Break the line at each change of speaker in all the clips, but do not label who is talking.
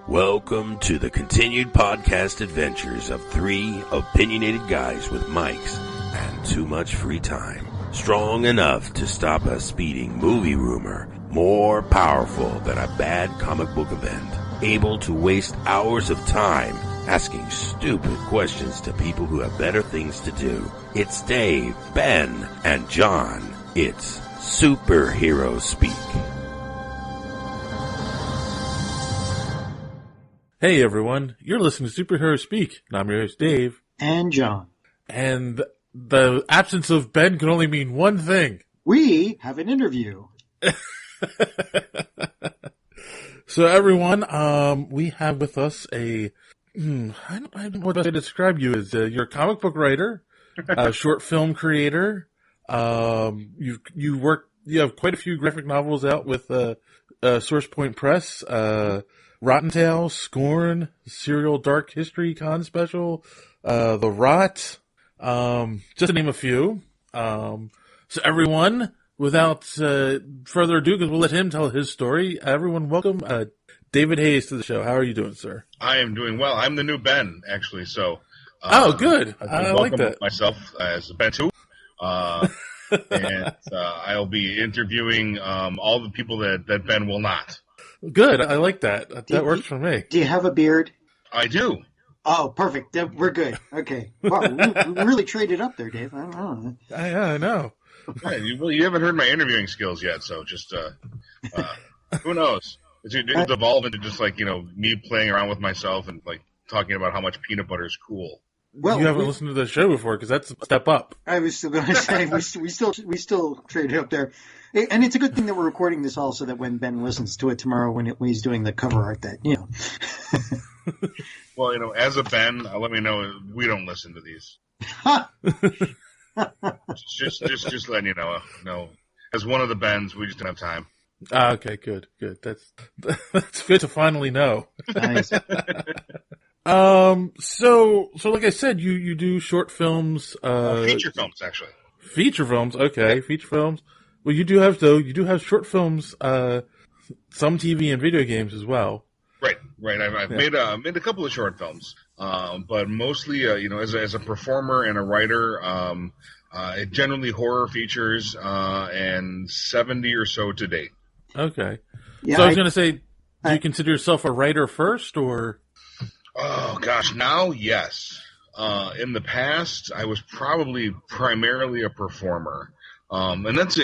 Welcome to the continued podcast adventures of three opinionated guys with mics and too much free time. Strong enough to stop a speeding movie rumor, more powerful than a bad comic book event, able to waste hours of time asking stupid questions to people who have better things to do. It's Dave, Ben, and John. It's Superhero Speak.
Hey everyone, you're listening to Superhero Speak, and I'm your host Dave.
And John.
And the absence of Ben can only mean one thing.
We have an interview.
So everyone, we have with us I don't know what to describe you as. You're a comic book writer, a short film creator. You have quite a few graphic novels out with Source Point Press. Rotten Tales, Scorn, Serial Dark History Con Special, The Rot, just to name a few. So everyone, without further ado, because we'll let him tell his story, everyone welcome David Hayes to the show. How are you doing, sir?
I am doing well. I'm the new Ben, actually, so...
oh, good. I like that.
Myself as Ben too. And I'll be interviewing all the people that Ben will not.
Good. I like that. That works for me.
Do you have a beard?
I do.
Oh, perfect. We're good. Okay. Wow, we really traded up there, Dave. I don't know.
I know.
Yeah, you haven't heard my interviewing skills yet, so just who knows? It's evolved into just like, me playing around with myself and like talking about how much peanut butter is cool.
Well, you haven't listened to the show before because that's a step up.
I was still going to say we still traded up there, and it's a good thing that we're recording this all so that when Ben listens to it tomorrow when he's doing the cover art, that
Well, as a Ben, let me know we don't listen to these. just letting you know. No, as one of the Bens, we just don't have time.
Okay, good. That's good to finally know.
Nice.
So like I said, you do short films,
feature films, actually.
Feature films, okay, yeah. Feature films. Well, you do have short films, some TV and video games as well.
Right. I've made a couple of short films, but mostly, as a performer and a writer, generally horror features, and 70 or so to date.
Okay. Yeah, so I was going to say, do you consider yourself a writer first, or?
Oh, gosh, now, yes. In the past, I was probably primarily a performer. And that's,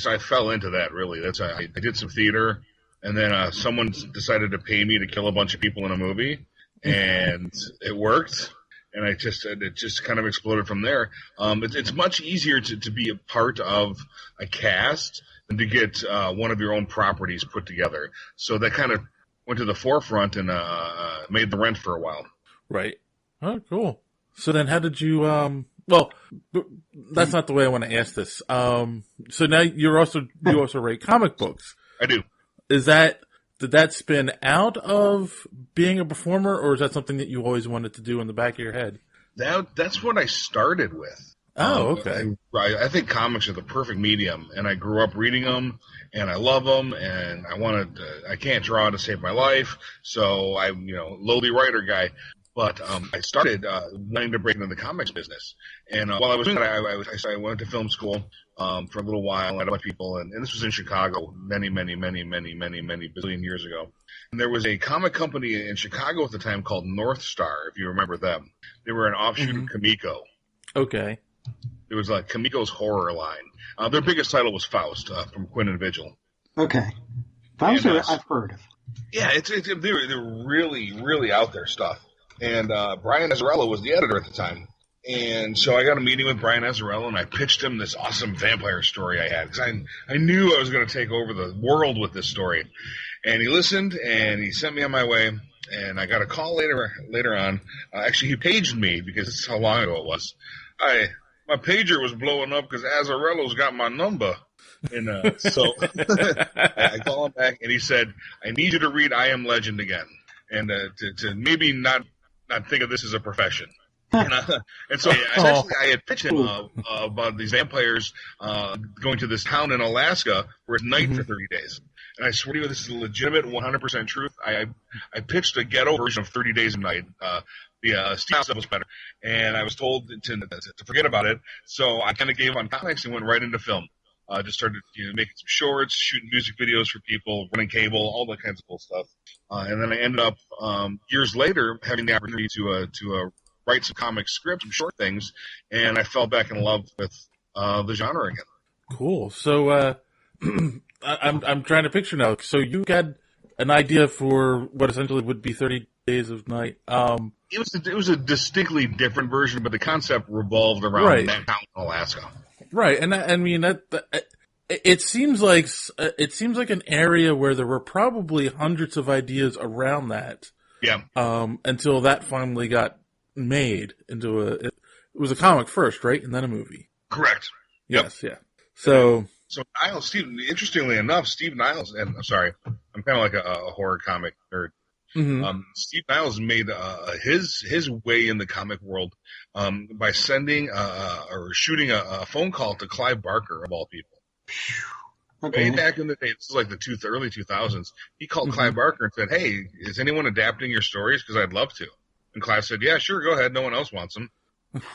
I fell into that, really. I did some theater, and then someone decided to pay me to kill a bunch of people in a movie, and it worked. And it just kind of exploded from there. It's much easier to be a part of a cast than to get one of your own properties put together. So that kind of went to the forefront and made the rent for a while.
Right. Oh, cool. So then how did you, well, that's not the way I want to ask this. So now you also write comic books.
I do.
Did that spin out of being a performer, or is that something that you always wanted to do in the back of your head?
That's what I started with.
Oh, okay.
I think comics are the perfect medium, and I grew up reading them, and I love them, and I can't draw to save my life, so I'm, lowly writer guy. But I started wanting to break into the comics business. And while I was doing that, I went to film school for a little while. I met a bunch of people, and this was in Chicago many billion years ago. And there was a comic company in Chicago at the time called North Star, if you remember them. They were an offshoot of Comico.
Okay.
It was like Comico's horror line. Their biggest title was Faust from Quinn and Vigil.
Okay. Faust, I've heard of.
Yeah, they're really, really out there stuff. And Brian Azzarello was the editor at the time. And so I got a meeting with Brian Azzarello, and I pitched him this awesome vampire story I had. Because I knew I was going to take over the world with this story. And he listened, and he sent me on my way. And I got a call later on. Actually, he paged me, because this is how long ago it was. My pager was blowing up because Azzarello's got my number. And so I call him back, and he said, I need you to read I Am Legend again. And to maybe not think of this as a profession. And so I had pitched him about these vampires going to this town in Alaska where it's night for 30 days. And I swear to you, this is legitimate, 100% truth. I pitched a ghetto version of 30 Days a Night. The Steve Niles stuff was better, and I was told to forget about it. So I kind of gave up on comics and went right into film. Just started making some shorts, shooting music videos for people, running cable, all that kinds of cool stuff. And then I ended up years later having the opportunity to write some comic scripts, some short things, and I fell back in love with the genre again.
Cool. So I'm trying to picture now. So you had an idea for what essentially would be 30 Days of Night.
It was a distinctly different version, but the concept revolved around that town in Alaska.
Right, and I mean it seems like an area where there were probably hundreds of ideas around that.
Yeah.
Until that finally got made into it was a comic first, right, and then a movie.
Correct.
Yes. Yep. Yeah. So
Niles, interestingly enough, Steve Niles, and I'm sorry, I'm kind of like a horror comic nerd.
Mm-hmm.
Steve Niles made his way in the comic world by sending or shooting a phone call to Clive Barker, of all people.
Okay.
Way back in the day, this is like the early 2000s. He called Clive Barker and said, "Hey, is anyone adapting your stories? Because I'd love to." And Clive said, "Yeah, sure, go ahead. No one else wants them."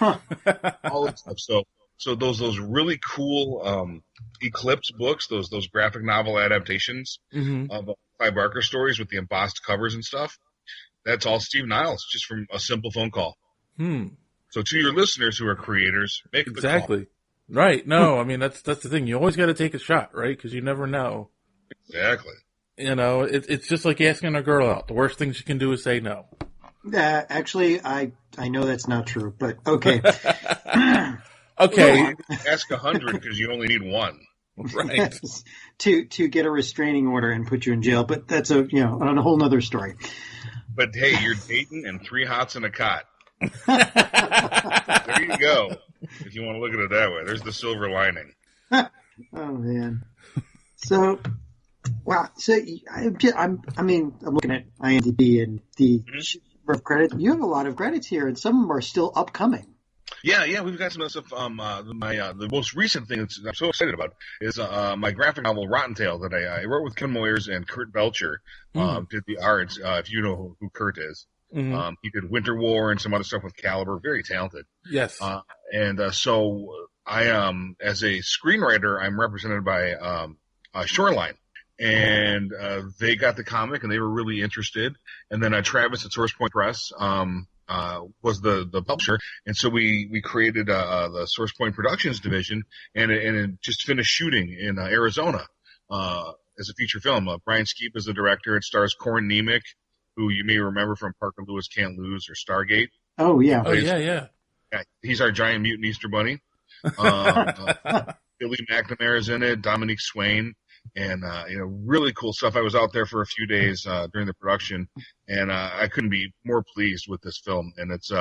All that stuff. So those really cool Eclipse books, those graphic novel adaptations of Clive Barker stories with the embossed covers and stuff, that's all Steve Niles, just from a simple phone call. So to your listeners who are creators, make the call.
Right. No, I mean, that's the thing. You always got to take a shot, right? Because you never know.
Exactly.
It's just like asking a girl out. The worst thing she can do is say no.
Actually, I know that's not true, but okay.
Okay.
Ask 100 because you only need one.
Right.
to get a restraining order and put you in jail, but that's on a whole nother story.
But hey, you're dating and 3 hots in a cot. There you go. If you want to look at it that way, there's the silver lining.
Oh man. So, wow. So I'm looking at IMDb and the of credit. You have a lot of credits here, and some of them are still upcoming.
Yeah, we've got some other stuff. The most recent thing that I'm so excited about is my graphic novel Rotten Tail that I wrote with Ken Moyers and Kurt Belcher. Did the art. If you know who Kurt is, he did Winter War and some other stuff with Caliber. Very talented.
Yes.
So I as a screenwriter, I'm represented by Shoreline. And they got the comic, and they were really interested. And then Travis at Source Point Press was the publisher, and so we created the Source Point Productions division, and it just finished shooting in Arizona as a feature film. Brian Skeep is the director. It stars Corin Nemec, who you may remember from Parker Lewis Can't Lose or Stargate.
Oh yeah.
Yeah.
He's our giant mutant Easter bunny. Billy McNamara is in it. Dominique Swain. And, really cool stuff. I was out there for a few days during the production, and I couldn't be more pleased with this film. And it's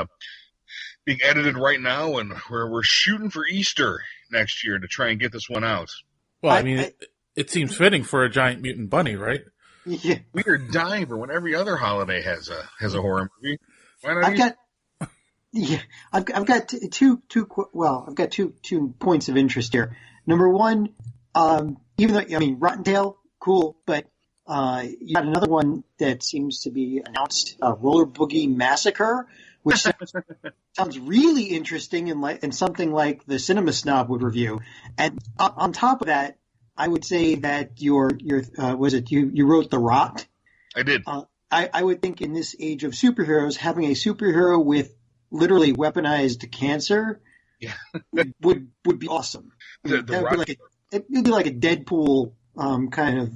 being edited right now, and we're shooting for Easter next year to try and get this one out.
Well, it seems fitting for a giant mutant bunny, right?
Yeah.
We are dying for when every other holiday has a horror movie. Why not?
I've got two points of interest here. Number one, even though, Rotten Tail, cool, but you got another one that seems to be announced, Roller Boogie Massacre, which sounds really interesting and something like the Cinema Snob would review. And on top of that, I would say that you wrote The Rot?
I did.
I would think in this age of superheroes, having a superhero with literally weaponized cancer would be awesome. It'd be like a Deadpool kind of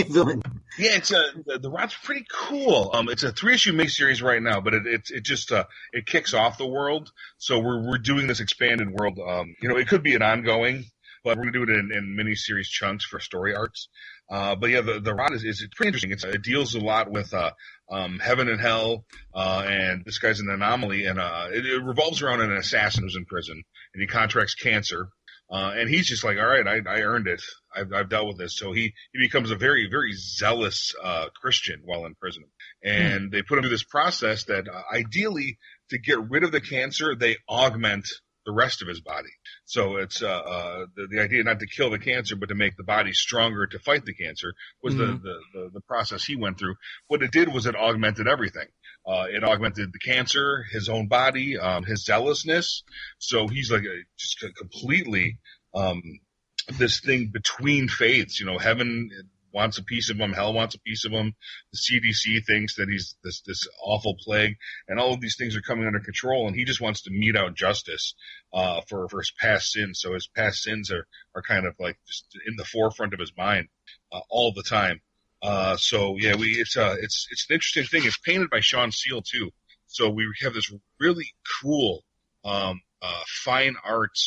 villain.
Yeah, the Rot's pretty cool. It's a 3-issue miniseries right now, but it kicks off the world. So we're doing this expanded world. It could be an ongoing, but we're gonna do it in miniseries chunks for story arcs. But yeah, the Rot is pretty interesting. It deals a lot with heaven and hell, and this guy's an anomaly, and it revolves around an assassin who's in prison, and he contracts cancer. And he's just like, all right, I earned it. I've dealt with this. So he becomes a very, very zealous Christian while in prison. And they put him through this process that ideally, to get rid of the cancer, they augment the rest of his body. So it's the idea not to kill the cancer, but to make the body stronger to fight the cancer was the process he went through. What it did was it augmented everything. It augmented the cancer, his own body, his zealousness. So he's like just completely this thing between faiths. Heaven wants a piece of him, hell wants a piece of him. The CDC thinks that he's this awful plague, and all of these things are coming under control, and he just wants to mete out justice for his past sins. So his past sins are kind of like just in the forefront of his mind all the time. So yeah, it's an interesting thing. It's painted by Sean Seal too. So we have this really cool fine art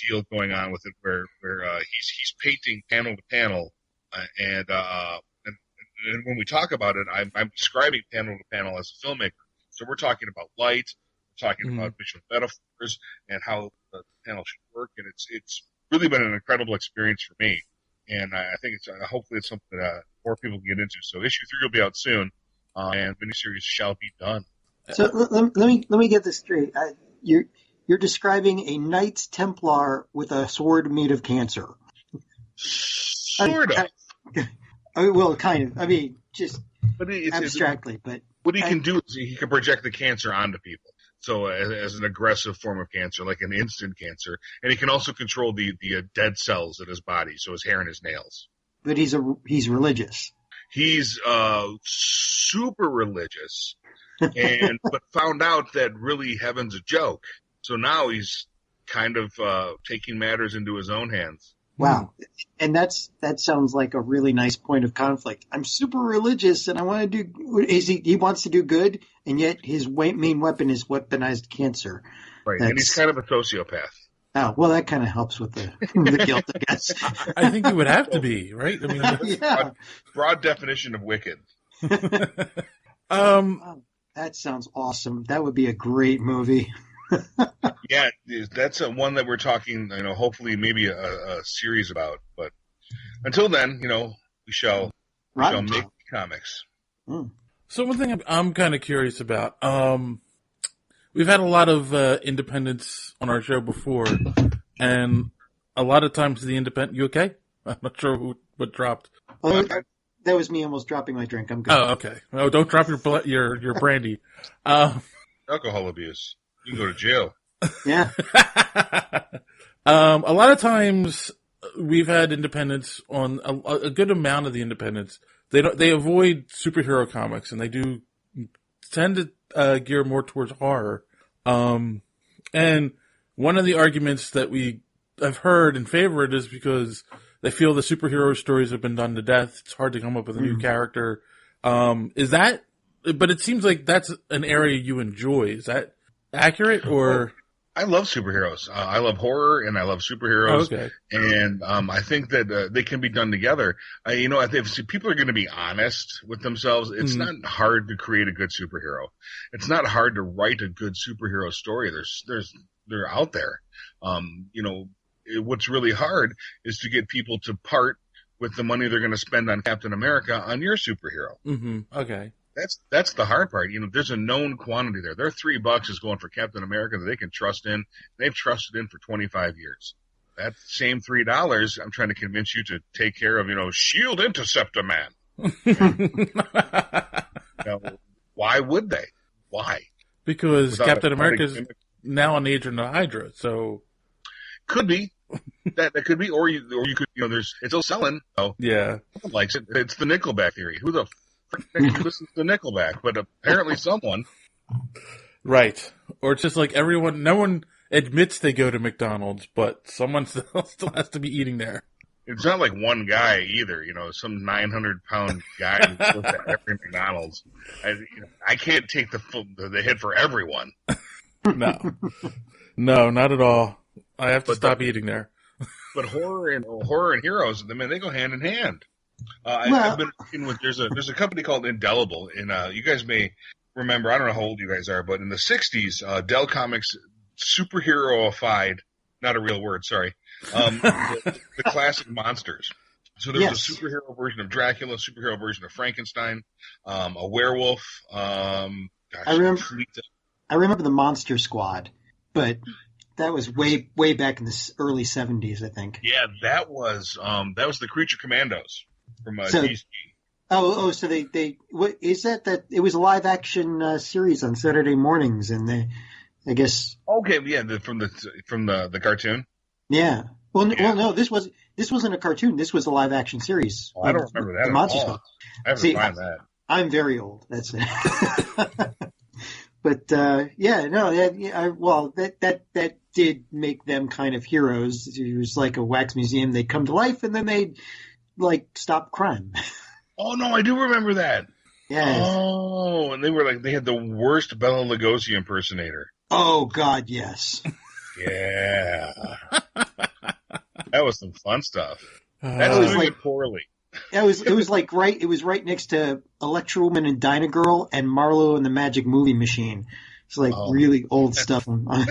deal going on with it, where he's painting panel to panel. And when we talk about it, I'm describing panel to panel as a filmmaker. So we're talking about light, we're talking about visual metaphors, and how the panel should work. And it's really been an incredible experience for me. And I think hopefully it's something that more people can get into. So issue 3 will be out soon, and miniseries shall be done.
So let me get this straight. You're describing a Knights Templar with a sword made of cancer.
Sort of.
Well, kind of. I mean, just
but
abstractly. But
what he can do is he can project the cancer onto people. So as an aggressive form of cancer, like an instant cancer, and he can also control the dead cells in his body, so his hair and his nails.
But he's religious.
He's super religious, but found out that really heaven's a joke. So now he's kind of taking matters into his own hands.
Wow. And that sounds like a really nice point of conflict. I'm super religious and I want to do, he wants to do good, and yet his main weapon is weaponized cancer.
Right. And he's kind of a sociopath.
Oh, well, that kind of helps with the guilt, I guess.
I think he would have to be, right? I mean,
yeah.
Broad definition of wicked.
That sounds awesome. That would be a great movie.
Yeah, that's one that we're talking, hopefully maybe a series about. But until then, we shall make comics.
So one thing I'm kind of curious about, we've had a lot of independents on our show before, and a lot of times the independent, you okay? I'm not sure what dropped.
Oh, that was me almost dropping my drink. I'm good.
Oh, okay. Oh, don't drop your brandy.
Alcohol abuse. You can go to jail.
Yeah.
A lot of times we've had independents on a good amount of the independents. They avoid superhero comics, and they do tend to gear more towards horror. And one of the arguments that we have heard in favor of it is because they feel the superhero stories have been done to death. It's hard to come up with a new character. Is that? But it seems like that's an area you enjoy. Is that accurate, or?
I love superheroes. I love horror and I love superheroes.
Oh, okay.
And I think that they can be done together. I think if people are going to be honest with themselves, it's not hard to create a good superhero. It's not hard to write a good superhero story. They're out there. What's really hard is to get people to part with the money they're going to spend on Captain America on your superhero.
Mm-hmm. Okay.
That's the hard part. There's a known quantity there. Their $3 is going for Captain America that they can trust in. They've trusted in for 25 years. That same $3, I'm trying to convince you to take care of, Shield Interceptor Man. Why would they? Why?
Because Captain America's now an agent of Hydra, so
could be. That could be, or you could, it's still selling. Oh,
yeah,
no one likes it. It's the Nickelback theory. Who the listens to Nickelback? But apparently someone.
Right. Or it's just like no one admits they go to McDonald's, but someone still has to be eating there.
It's not like one guy either, some 900-pound guy who works at every McDonald's. I can't take the hit for everyone.
No, not at all. I have to stop eating there.
But horror and heroes, they go hand in hand. I've been working with there's a company called Indelible, and you guys may remember. I don't know how old you guys are, but in the '60s, Dell Comics superheroified, not a real word, sorry, the classic monsters. So there was a superhero version of Dracula, a superhero version of Frankenstein, a werewolf.
I remember the Monster Squad, but That was way back in the early 70s, I think.
Yeah, that was the Creature Commandos from
So-
DC.
So they what is that it was a live action series on Saturday mornings, and I guess
Okay, yeah, from the cartoon.
yeah. Well,
Yeah.
well, no, this wasn't a cartoon. This was a live action series.
Oh, I don't remember that
The
at
Monster
all.
Squad.
I have to
See,
find that.
I'm very old. That's it. But that did make them kind of heroes. It was like a wax museum. They'd come to life, and then they'd like stop crime.
Oh no, I do remember that.
Yes.
Oh, and they had the worst Bela Lugosi impersonator.
Oh God, yes.
Yeah, that was some fun stuff. That
Uh,
was
like-
like poorly.
It was right next to Electra Woman and Dinah Girl and Marlowe and the Magic Movie Machine. It's like
Oh.
really old stuff.
But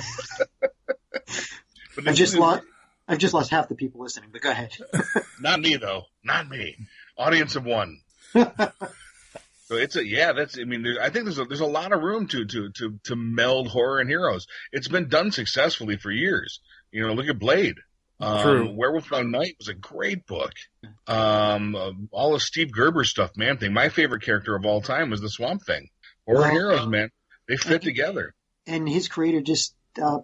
I've just lost half the people listening. But go ahead.
Not me though. Not me. Audience of one. So I think there's a lot of room to meld horror and heroes. It's been done successfully for years. You know, look at Blade.
True.
Werewolf by Night was a great book. All of Steve Gerber's stuff, Man Thing. My favorite character of all time was the Swamp Thing. Horror and heroes, man. They fit together.
And his creator just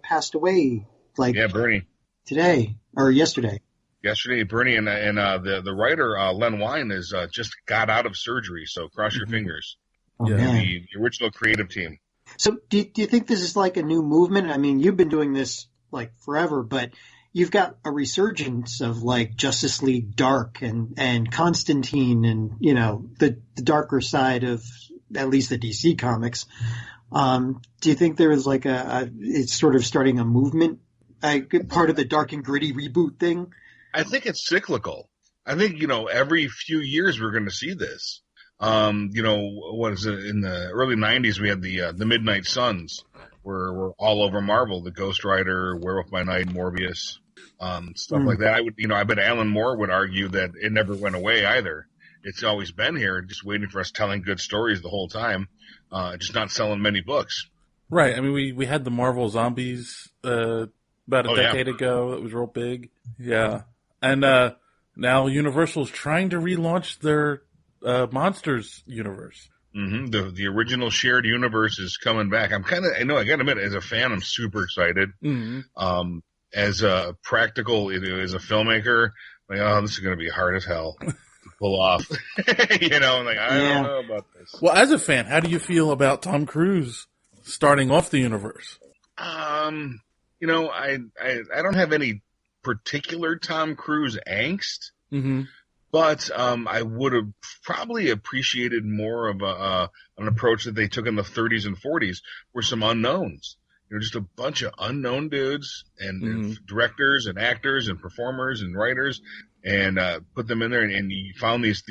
passed away
Yeah, Bernie.
today or yesterday.
Yesterday, Bernie and the writer Len Wein is just got out of surgery. So cross your fingers.
Oh,
Yeah.
man.
The original creative team.
So do you think this is like a new movement? I mean, you've been doing this like forever, but you've got a resurgence of like Justice League Dark and Constantine and, you know, the darker side of at least the DC comics. Do you think there is like it's sort of starting a movement, part of the dark and gritty reboot thing?
I think it's cyclical. I think, every few years we're going to see this. What is it? In the early 90s, we had the Midnight Suns were all over Marvel, the Ghost Rider, Werewolf by Night, Morbius, stuff like that. I bet Alan Moore would argue that it never went away either. It's always been here, just waiting for us telling good stories the whole time, just not selling many books.
right. I mean, we had the Marvel Zombies about a decade ago. That was real big. Yeah. And now Universal's trying to relaunch their Monsters universe.
Mm-hmm. The original shared universe is coming back. I got to admit, as a fan, I'm super excited.
Mm-hmm.
As a practical, as a filmmaker, like, oh, this is going to be hard as hell to pull off. I don't know about this.
Well, as a fan, how do you feel about Tom Cruise starting off the universe?
I don't have any particular Tom Cruise angst,
Mm-hmm.
but I would have probably appreciated more of an approach that they took in the 30s and 40s, were some unknowns. Just a bunch of unknown dudes and directors and actors and performers and writers, and put them in there, and you found these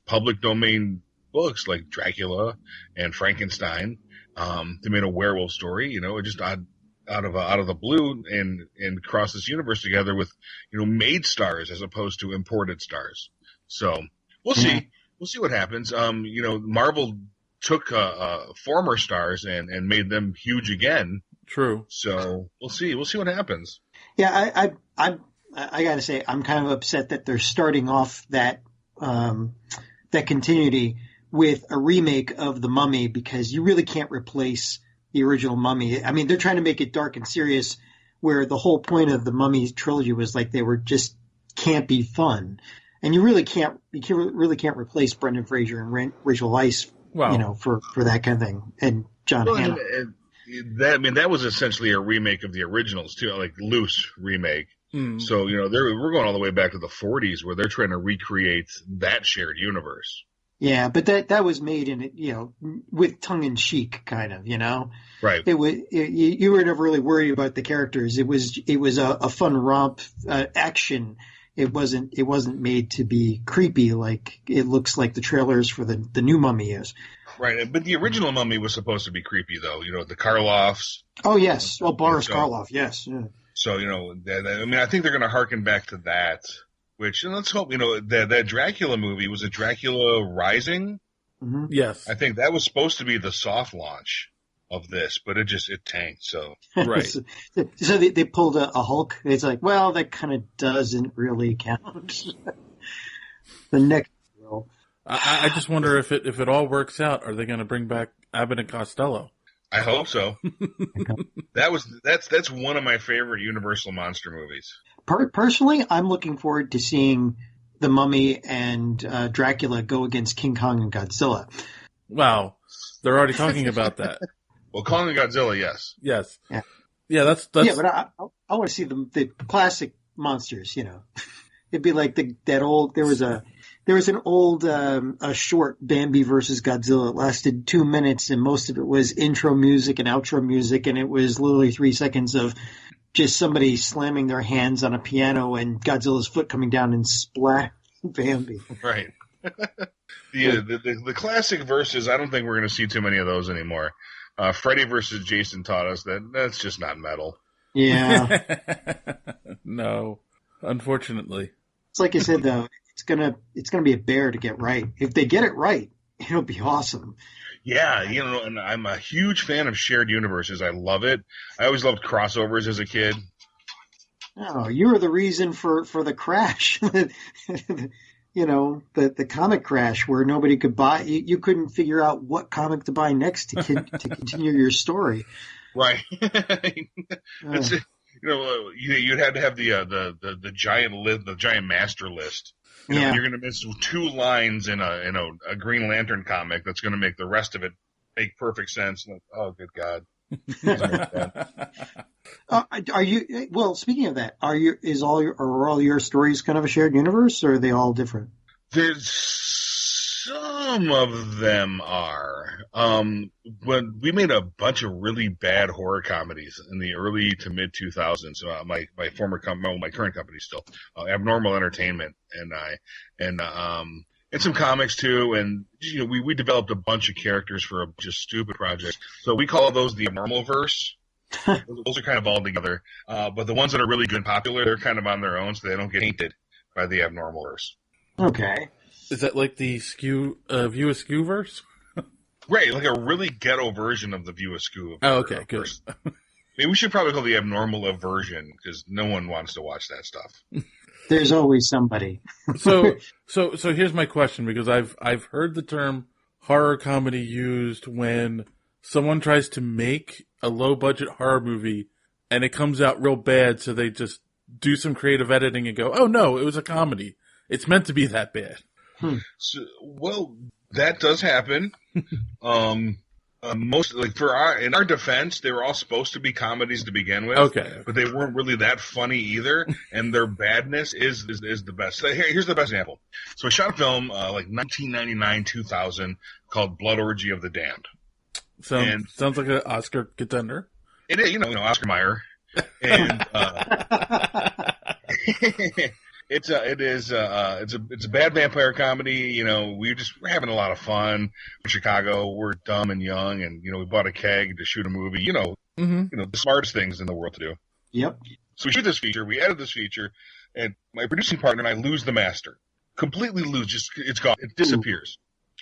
public domain books like Dracula and Frankenstein. They made a werewolf story, just out of the blue, and cross this universe together with made stars as opposed to imported stars. So we'll see. We'll see what happens. Marvel took former stars and made them huge again.
True.
So we'll see. We'll see what happens.
Yeah, I got to say, I'm kind of upset that they're starting off that continuity with a remake of The Mummy, because you really can't replace the original Mummy. I mean, they're trying to make it dark and serious, where the whole point of the Mummy trilogy was like they were just campy fun, and you really can't replace Brendan Fraser and Rachel Weisz,
Wow.
for that kind of thing, and John Hannah.
That was essentially a remake of the originals too, like loose remake.
Mm.
So we're going all the way back to the 40s where they're trying to recreate that shared universe.
Yeah, but that was made in with tongue in cheek, kind of,
Right.
It was you were never really worried about the characters. It was a fun romp action. It wasn't made to be creepy like it looks like the trailers for the new Mummy is.
Right, but the original Mummy was supposed to be creepy, though. The Karloffs.
Oh yes, Boris
So-
Karloff, yes. Yeah.
So I think they're going to harken back to that. Which, and let's hope, that Dracula movie, was it Dracula Rising?
Mm-hmm.
Yes.
I think that was supposed to be the soft launch. of this, but it tanked. So
Right.
So they pulled a Hulk. It's like, well, that kind of doesn't really count. The next will.
I just wonder if it all works out, are they going to bring back Abbott and Costello?
I hope so. That's one of my favorite Universal monster movies.
Personally, I'm looking forward to seeing the Mummy and Dracula go against King Kong and Godzilla.
Wow, they're already talking about that.
Well, Kong and Godzilla, yes.
Yes.
Yeah.
That's.
Yeah, but I want to see the classic monsters. You know, it'd be like there was an old a short Bambi versus Godzilla. It lasted 2 minutes, and most of it was intro music and outro music, and it was literally 3 seconds of just somebody slamming their hands on a piano and Godzilla's foot coming down and splat Bambi.
Right. The classic versus, I don't think we're going to see too many of those anymore. Freddy versus Jason taught us that's just not metal.
Yeah.
No, unfortunately.
It's like I said, though, it's gonna be a bear to get right. If they get it right, it'll be awesome.
Yeah, and I'm a huge fan of shared universes. I love it. I always loved crossovers as a kid.
Oh, you were the reason for the crash. The comic crash where nobody could buy. You couldn't figure out what comic to buy next to continue your story.
Right. It's, you'd have to have the giant list, the giant master list. You're going to miss 2 lines in a Green Lantern comic that's going to make the rest of it make perfect sense. Like, oh, good God.
Are you? Well, speaking of that, are all your stories kind of a shared universe, or are they all different?
There's some of them are. When we made a bunch of really bad horror comedies in the early to mid 2000s, my current company still, Abnormal Entertainment, and some comics too, and we developed a bunch of characters for just stupid projects. So we call those the Abnormal Verse. Those are kind of all together, but the ones that are really good and popular, they're kind of on their own, so they don't get tainted by the Abnormal Verse.
Okay.
Is that like the View Askew verse?
Right, like a really ghetto version of the View Askew.
Oh, okay, good.
Maybe we should probably call the Abnormal Aversion, because no one wants to watch that stuff.
There's always somebody.
So here's my question, because I've heard the term horror comedy used when someone tries to make a low budget horror movie and it comes out real bad, so they just do some creative editing and go, oh no, it was a comedy. It's meant to be that bad.
So, well, that does happen. Most in our defense, they were all supposed to be comedies to begin with.
Okay.
But they weren't really that funny either, and their badness is the best. So here's the best example. So I shot a film 1999, 2000 called Blood Orgy of the Damned.
Sounds like an Oscar contender.
It is, Oscar Mayer, and it's a bad vampire comedy. We're having a lot of fun in Chicago. We're dumb and young, and we bought a keg to shoot a movie. The smartest things in the world to do.
Yep.
So we shoot this feature, we edit this feature, and my producing partner and I lose the master. Completely lose, it's gone. It disappears.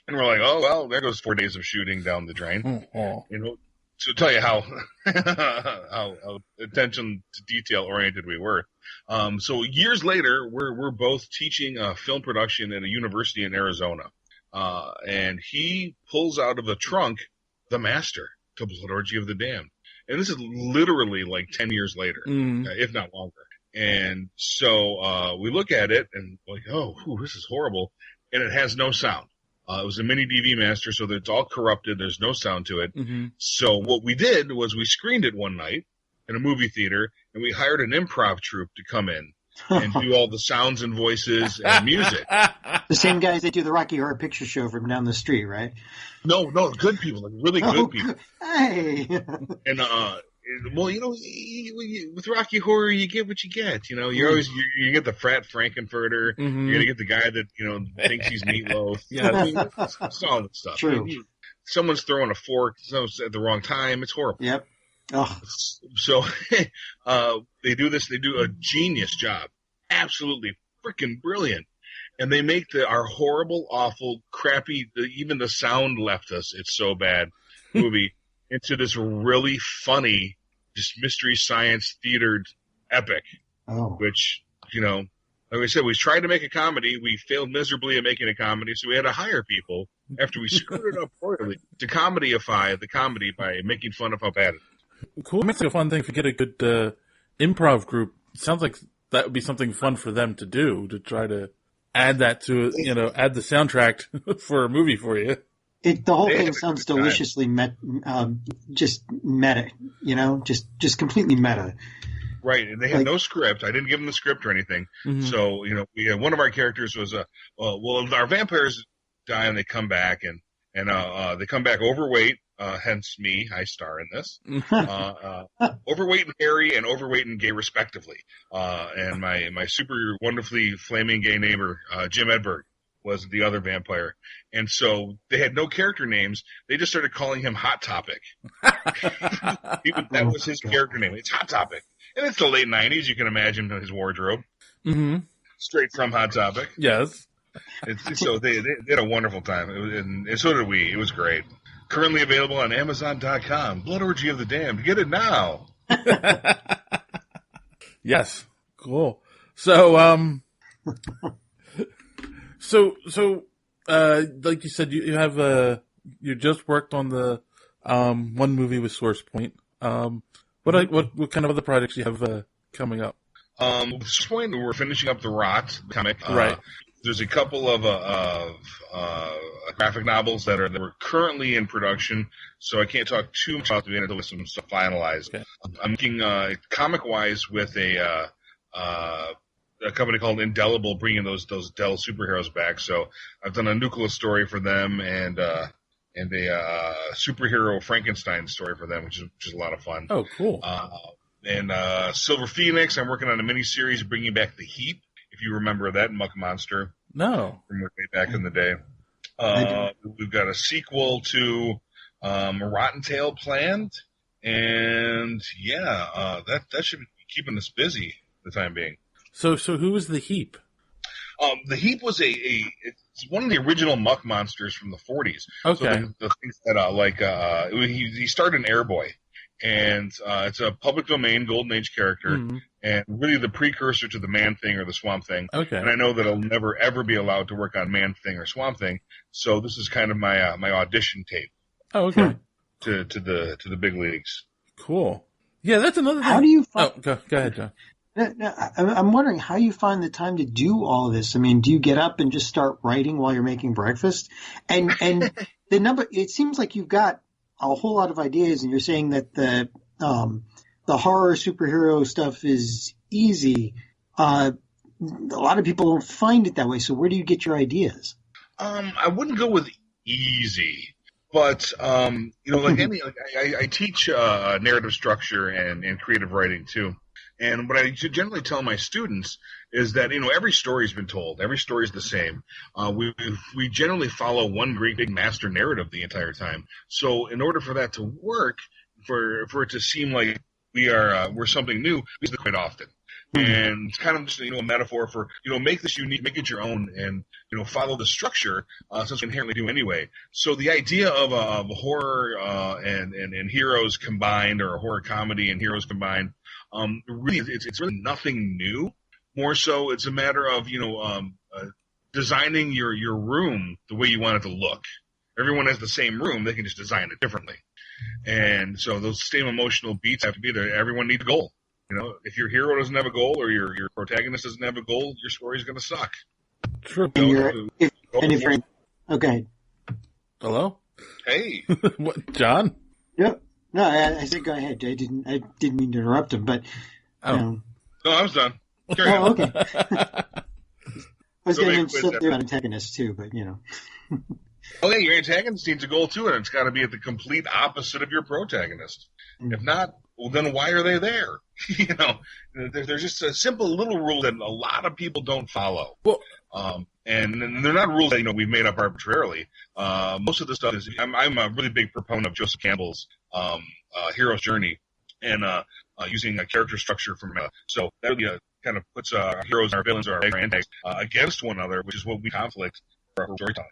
And we're like, oh, well, there goes 4 days of shooting down the drain. To tell you how attention to detail oriented we were. So years later, we're both teaching film production at a university in Arizona. And he pulls out of the trunk the master to Blood Orgy of the Damned. And this is literally like 10 years later, if not longer. And so we look at it and like, this is horrible. And it has no sound. It was a mini DV master, so that it's all corrupted. There's no sound to it. Mm-hmm. So what we did was we screened it one night in a movie theater, and we hired an improv troupe to come in and do all the sounds and voices and music.
The same guys that do the Rocky Horror Picture Show from down the street, right?
No, good people, like really good people.
Hey.
And with Rocky Horror, you get what you get. You're always you get the frat Frankenfurter. You're gonna get the guy that thinks he's Meatloaf. Yeah, it's all that stuff.
True.
Someone's throwing a fork at the wrong time. It's horrible.
Yep. Oh.
So they do this. They do a genius job. Absolutely freaking brilliant. And they make our horrible, awful, crappy. Even the sound left us. It's so bad. Movie. into this really funny, just mystery science theatered epic.
Oh.
Which, like I said, we tried to make a comedy. We failed miserably at making a comedy, so we had to hire people after we screwed it up royally to comedyify the comedy by making fun of how bad it is.
Cool. It makes it a fun thing if you get a good improv group. It sounds like that would be something fun for them to do, to try to add that to, add the soundtrack for a movie for you.
The whole thing sounds deliciously just meta, just completely meta.
Right, and they had no script. I didn't give them the script or anything. Mm-hmm. So, we had one of our characters was our vampires die and they come back and they come back overweight. Hence me, I star in this. Overweight and hairy and overweight and gay, respectively. And my super wonderfully flaming gay neighbor, Jim Edberg, was the other vampire. And so they had no character names. They just started calling him Hot Topic. That was his character name. It's Hot Topic. And it's the late 90s. You can imagine his wardrobe.
Mm-hmm.
Straight from Hot Topic.
Yes.
So they had a wonderful time. And so did we. It was great. Currently available on Amazon.com. Blood Orgy of the Damned. Get it now.
Yes. Cool. So, like you said, you have you just worked on the one movie with Source Point. What kind of other projects do you have coming up?
At this point, we're finishing up the Rot comic.
Right.
There's a couple of graphic novels that were currently in production, so I can't talk too much about them until some stuff finalized. Okay. I'm making comic-wise with a company called Indelible, bringing those Dell superheroes back. So I've done a Nucleus story for them and a superhero Frankenstein story for them, which is a lot of fun.
Oh, cool.
And Silver Phoenix, I'm working on a miniseries bringing back the Heap, if you remember that Muck Monster.
No.
From way back in the day. We've got a sequel to Rotten Tail planned, and that should be keeping us busy for the time being. So
who was the Heap?
The Heap was it's one of the original Muck Monsters from the 40s.
Okay.
So the things that he started in Airboy, and it's a public domain Golden Age character, mm-hmm. and really the precursor to the Man-Thing or the Swamp Thing.
Okay.
And I know that I'll never ever be allowed to work on Man-Thing or Swamp Thing, so this is kind of my my audition tape.
Oh, okay.
To the big leagues.
Cool. Yeah, that's another thing.
How do you find?
Oh, go ahead, John.
I'm wondering how you find the time to do all this. I mean, do you get up and just start writing while you're making breakfast? And it seems like you've got a whole lot of ideas, and you're saying that the horror superhero stuff is easy. A lot of people don't find it that way. So where do you get your ideas?
I wouldn't go with easy, but I teach narrative structure and creative writing too. And what I generally tell my students is that, every story's been told. Every story's the same. We generally follow one great big master narrative the entire time. So in order for that to work, for it to seem like we're something new, we do it quite often. Mm-hmm. And it's kind of just, a metaphor for, make this unique, make it your own, and, follow the structure, since we inherently do anyway. So the idea of a horror, and heroes combined, or a horror comedy and heroes combined, really, it's really nothing new. More so, it's a matter of, designing your room the way you want it to look. Everyone has the same room. They can just design it differently. And so those same emotional beats have to be there. Everyone needs a goal. If your hero doesn't have a goal, or your protagonist doesn't have a goal, your story's going to suck.
True.
If you're okay.
Hello?
Hey.
What, John?
Yep. No, I said go ahead. I didn't mean to interrupt him, but
No, I was done. Carry on.
Okay. I was going to insult their antagonist too, but
Oh yeah, your antagonist needs a goal too, and it's got to be at the complete opposite of your protagonist. Mm-hmm. If not, well, then why are they there? There's just a simple little rule that a lot of people don't follow.
Well,
and they're not rules that we've made up arbitrarily. Most of the stuff is I'm a really big proponent of Joseph Campbell's hero's journey, and using a character structure from so that really kind of puts our heroes and our villains or our antagonists against one another, which is what we conflict for our storytelling.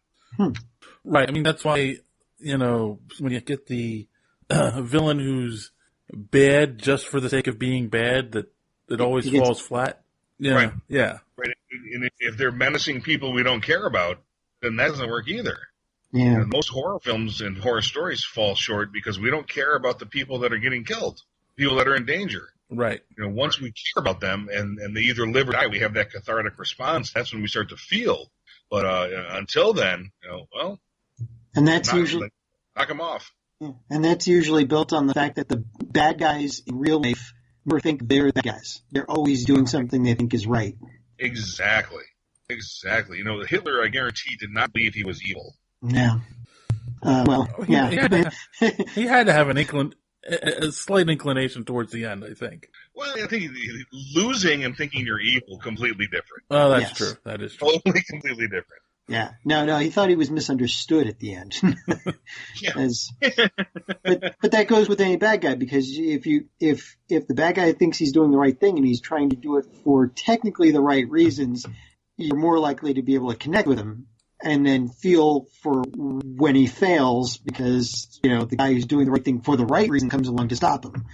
Right. I mean, that's why when you get the a villain who's bad just for the sake of being bad that always falls flat. Yeah,
Right.
yeah,
Right. And if they're menacing people we don't care about, then that doesn't work either.
Yeah.
And most horror films and horror stories fall short because we don't care about the people that are getting killed, people that are in danger.
right.
Once we care about them and they either live or die, we have that cathartic response. That's when we start to feel. But until then, well,
And that's usually
knock them off.
and that's usually built on the fact that the bad guys in real life never think they're the guys. They're always doing something they think is right.
Exactly. Hitler, I guarantee, did not believe he was evil.
Yeah. Well, yeah.
He had to have a slight inclination towards the end, I think.
Well, I think losing and thinking you're evil, completely different.
Oh, that's
Yes.
true. That is true.
Totally, completely different.
Yeah. No, he thought he was misunderstood at the end.
Yeah.
But that goes with any bad guy, because if the bad guy thinks he's doing the right thing and he's trying to do it for technically the right reasons, you're more likely to be able to connect with him and then feel for when he fails, because the guy who's doing the right thing for the right reason comes along to stop him.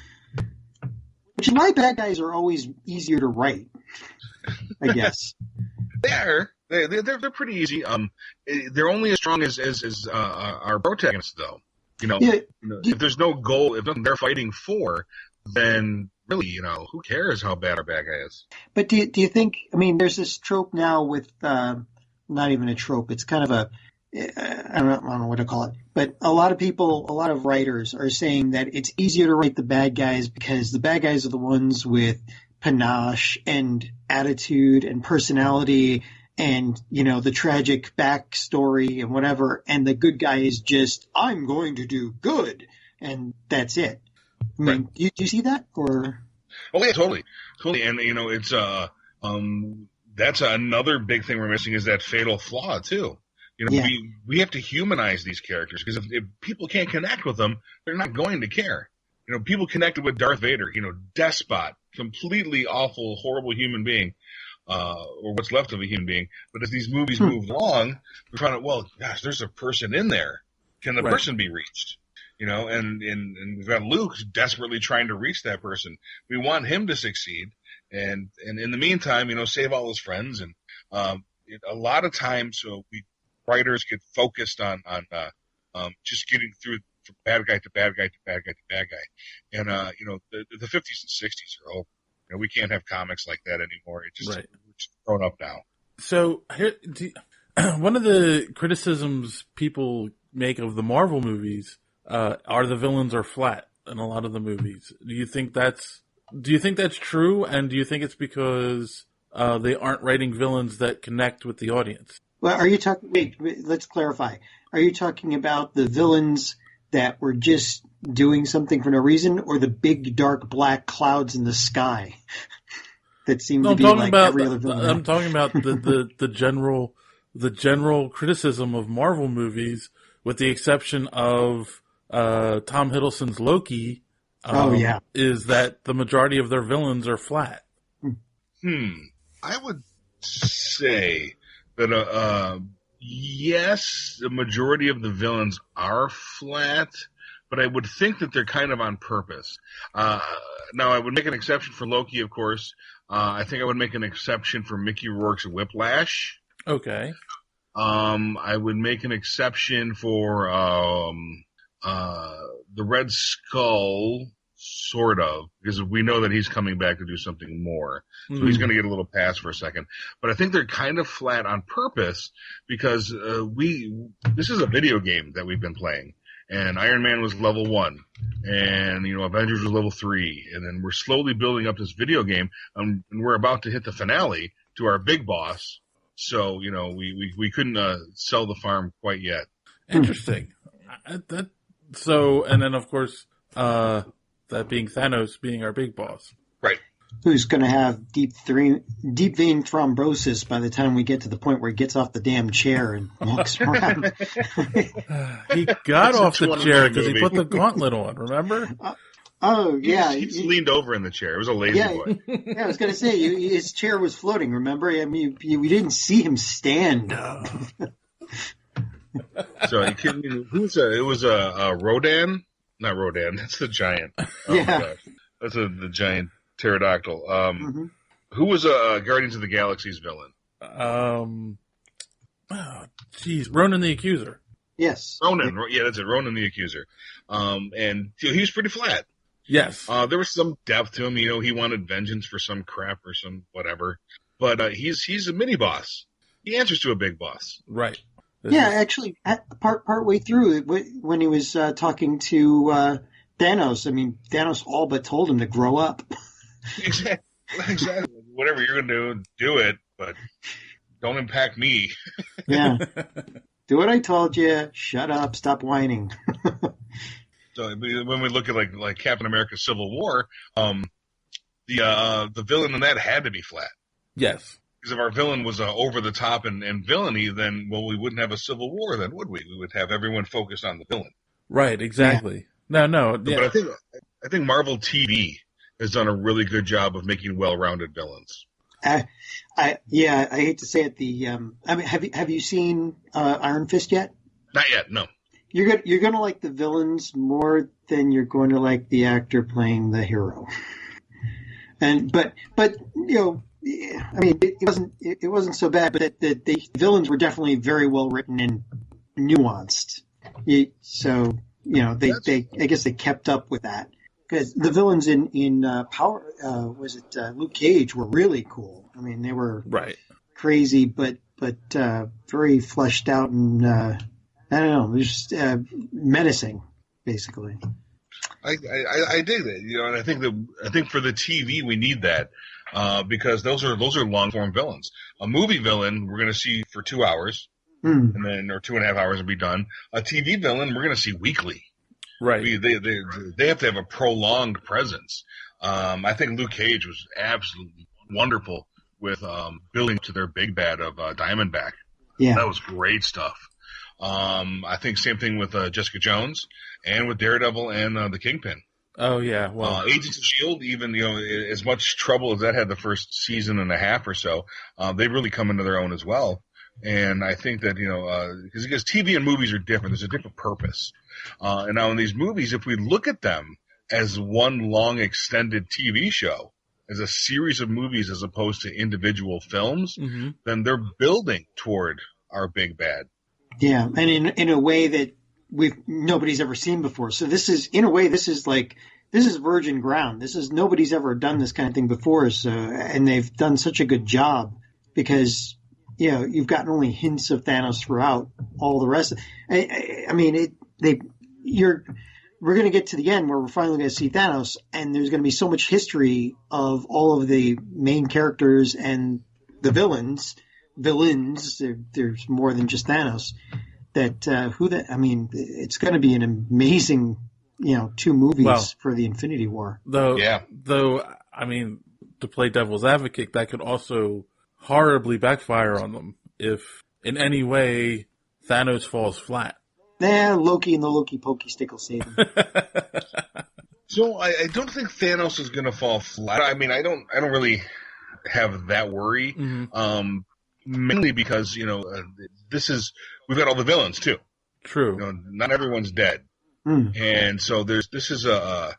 Which is why bad guys are always easier to write, I guess.
They're pretty easy. They're only as strong as our protagonists, though.
Yeah.
If there's no goal, if nothing they're fighting for, then really, who cares how bad our bad guy is?
But do you think? I mean, there's this trope now with not even a trope. It's kind of I don't know what to call it. But a lot of writers are saying that it's easier to write the bad guys because the bad guys are the ones with panache and attitude and personality and the tragic backstory and whatever. And the good guy is just, I'm going to do good, and that's it. I mean, do you see that or?
Oh yeah, totally. And it's that's another big thing we're missing is that fatal flaw too. We have to humanize these characters, because if people can't connect with them, they're not going to care. People connected with Darth Vader, despot, completely awful, horrible human being, or what's left of a human being. But as these movies move along, we're trying to, there's a person in there. Can the person be reached? And we've got Luke desperately trying to reach that person. We want him to succeed. And in the meantime, save all his friends. And a lot of times writers get focused on just getting through from bad guy to bad guy to bad guy to bad guy. And, the 50s and 60s are over. We can't have comics like that anymore. We're just grown up now.
So here, one of the criticisms people make of the Marvel movies are the villains are flat in a lot of the movies. Do you think that's true? And do you think it's because they aren't writing villains that connect with the audience?
Well, are you talking? Wait, let's clarify. Are you talking about the villains that were just doing something for no reason, or the big dark black clouds in the sky that seem to be like every other villain?
I'm talking about the general criticism of Marvel movies, with the exception of Tom Hiddleston's Loki. Is that the majority of their villains are flat?
I would say that yes, the majority of the villains are flat, but I would think that they're kind of on purpose. Now, I would make an exception for Loki, of course. I think I would make an exception for Mickey Rourke's Whiplash.
Okay.
I would make an exception for the Red Skull, sort of, because we know that he's coming back to do something more. So he's going to get a little pass for a second. But I think they're kind of flat on purpose, because this is a video game that we've been playing. And Iron Man was level 1, and Avengers was level 3, and then we're slowly building up this video game, and we're about to hit the finale to our big boss. So we couldn't sell the farm quite yet.
Interesting. And then of course that being Thanos being our big boss,
right?
Who's going to have deep vein thrombosis by the time we get to the point where he gets off the damn chair and walks around.
He got off the chair because he put the gauntlet on, remember?
He leaned over in the chair. It was a lazy boy.
Yeah, I was going to say, his chair was floating, remember? I mean, we didn't see him stand.
So it was Rodan. not Rodan. That's the giant. Oh
Yeah.
my gosh, that's the giant pterodactyl.
Mm-hmm.
Who was Guardians of the Galaxy's villain?
Ronan the Accuser.
Yes.
Ronan. Yeah, that's it. Ronan the Accuser. And he was pretty flat.
Yes.
There was some depth to him. You know, he wanted vengeance for some crap or some whatever. But he's a mini boss. He answers to a big boss.
Right.
Actually, part way through when he was talking to Thanos, I mean, Thanos all but told him to grow up.
Exactly. Whatever you're going to do it, but don't impact me.
Yeah. Do what I told you. Shut up. Stop whining.
So when we look at like Captain America: Civil War, the villain in that had to be flat.
Yes.
Because if our villain was over the top and villainy, then we wouldn't have a civil war, then would we? We would have everyone focused on the villain.
Right. Exactly. Yeah. No. Yeah.
But I think Marvel TV has done a really good job of making well-rounded villains.
I hate to say it. I mean, have you seen Iron Fist yet?
Not yet. No.
You're gonna like the villains more than you're going to like the actor playing the hero. But you know, I mean, it wasn't so bad. But the villains were definitely very well written and nuanced. So you know, they I guess they kept up with that because the villains in Power Luke Cage were really cool. I mean, they were
right.
Crazy, but very fleshed out and I don't know, just menacing, basically.
I dig that, you know, and I think for the TV we need that because those are long form villains. A movie villain we're going to see for 2 hours, and then or 2.5 hours and be done. A TV villain we're going to see weekly.
Right.
They have to have a prolonged presence. I think Luke Cage was absolutely wonderful with building to their big bad of Diamondback.
Yeah,
that was great stuff. I think same thing with Jessica Jones and with Daredevil and the Kingpin.
Oh yeah, well,
Agents of S.H.I.E.L.D., even as much trouble as that had the first season and a half or so, they really come into their own as well. And I think that because TV and movies are different, there's a different purpose. And now in these movies, if we look at them as one long extended TV show, as a series of movies as opposed to individual films, then they're building toward our big bad.
Yeah, and in a way that nobody's ever seen before. So this is virgin ground. Nobody's ever done this kind of thing before. So, and they've done such a good job because you've gotten only hints of Thanos throughout all the rest. We're going to get to the end where we're finally going to see Thanos, and there's going to be so much history of all of the main characters and the villains. There's more than just Thanos. It's going to be an amazing, 2 movies for the Infinity War.
Though, I mean, to play devil's advocate, that could also horribly backfire on them if in any way Thanos falls flat.
Loki and the Loki pokey stick will save him.
So I don't think Thanos is going to fall flat. I mean, I don't really have that worry. Mainly because we've got all the villains too.
True.
Not everyone's dead, and so I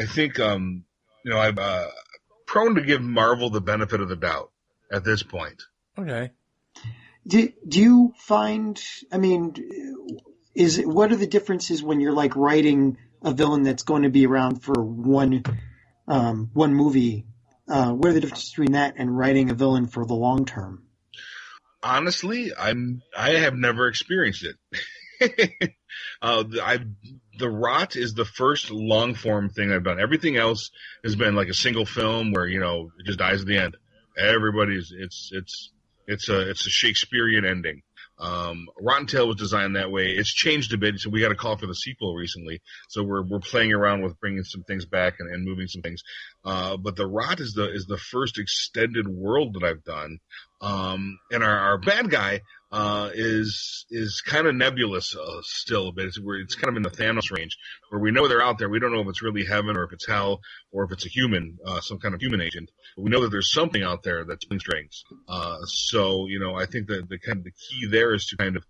think I'm prone to give Marvel the benefit of the doubt at this point.
Okay.
Do you find? I mean, what are the differences when you're like writing a villain that's going to be around for one movie? What are the differences between that and writing a villain for the long term?
Honestly, I have never experienced it. The Rot is the first long form thing I've done. Everything else has been like a single film where it just dies at the end. It's a Shakespearean ending. Rotten Tail was designed that way. It's changed a bit, so we got a call for the sequel recently. So we're playing around with bringing some things back and moving some things. But the Rot is the first extended world that I've done. And our bad guy is kind of nebulous still a bit. It's kind of in the Thanos range where we know they're out there. We don't know if it's really heaven or if it's hell or if it's a human, some kind of human agent. But we know that there's something out there that's pulling strings. So I think that the key there is to kind of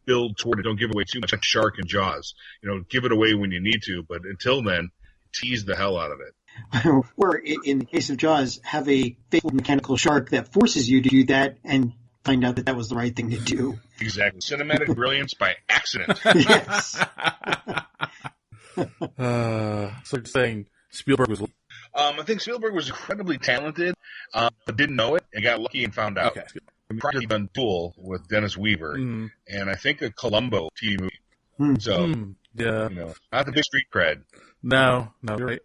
build toward it. Don't give away too much, like Shark and Jaws. Give it away when you need to, but until then, tease the hell out of it.
Or in the case of Jaws, have a faithful mechanical shark that forces you to do that and find out that was the right thing to do.
Exactly. Cinematic brilliance by accident.
Yes.
So you're saying Spielberg was...
I think Spielberg was incredibly talented, but didn't know it and got lucky and found out.
Okay.
Prior to done Tool with Dennis Weaver, and I think a Columbo TV movie. So,
yeah.
Not the big street cred.
No, you're right.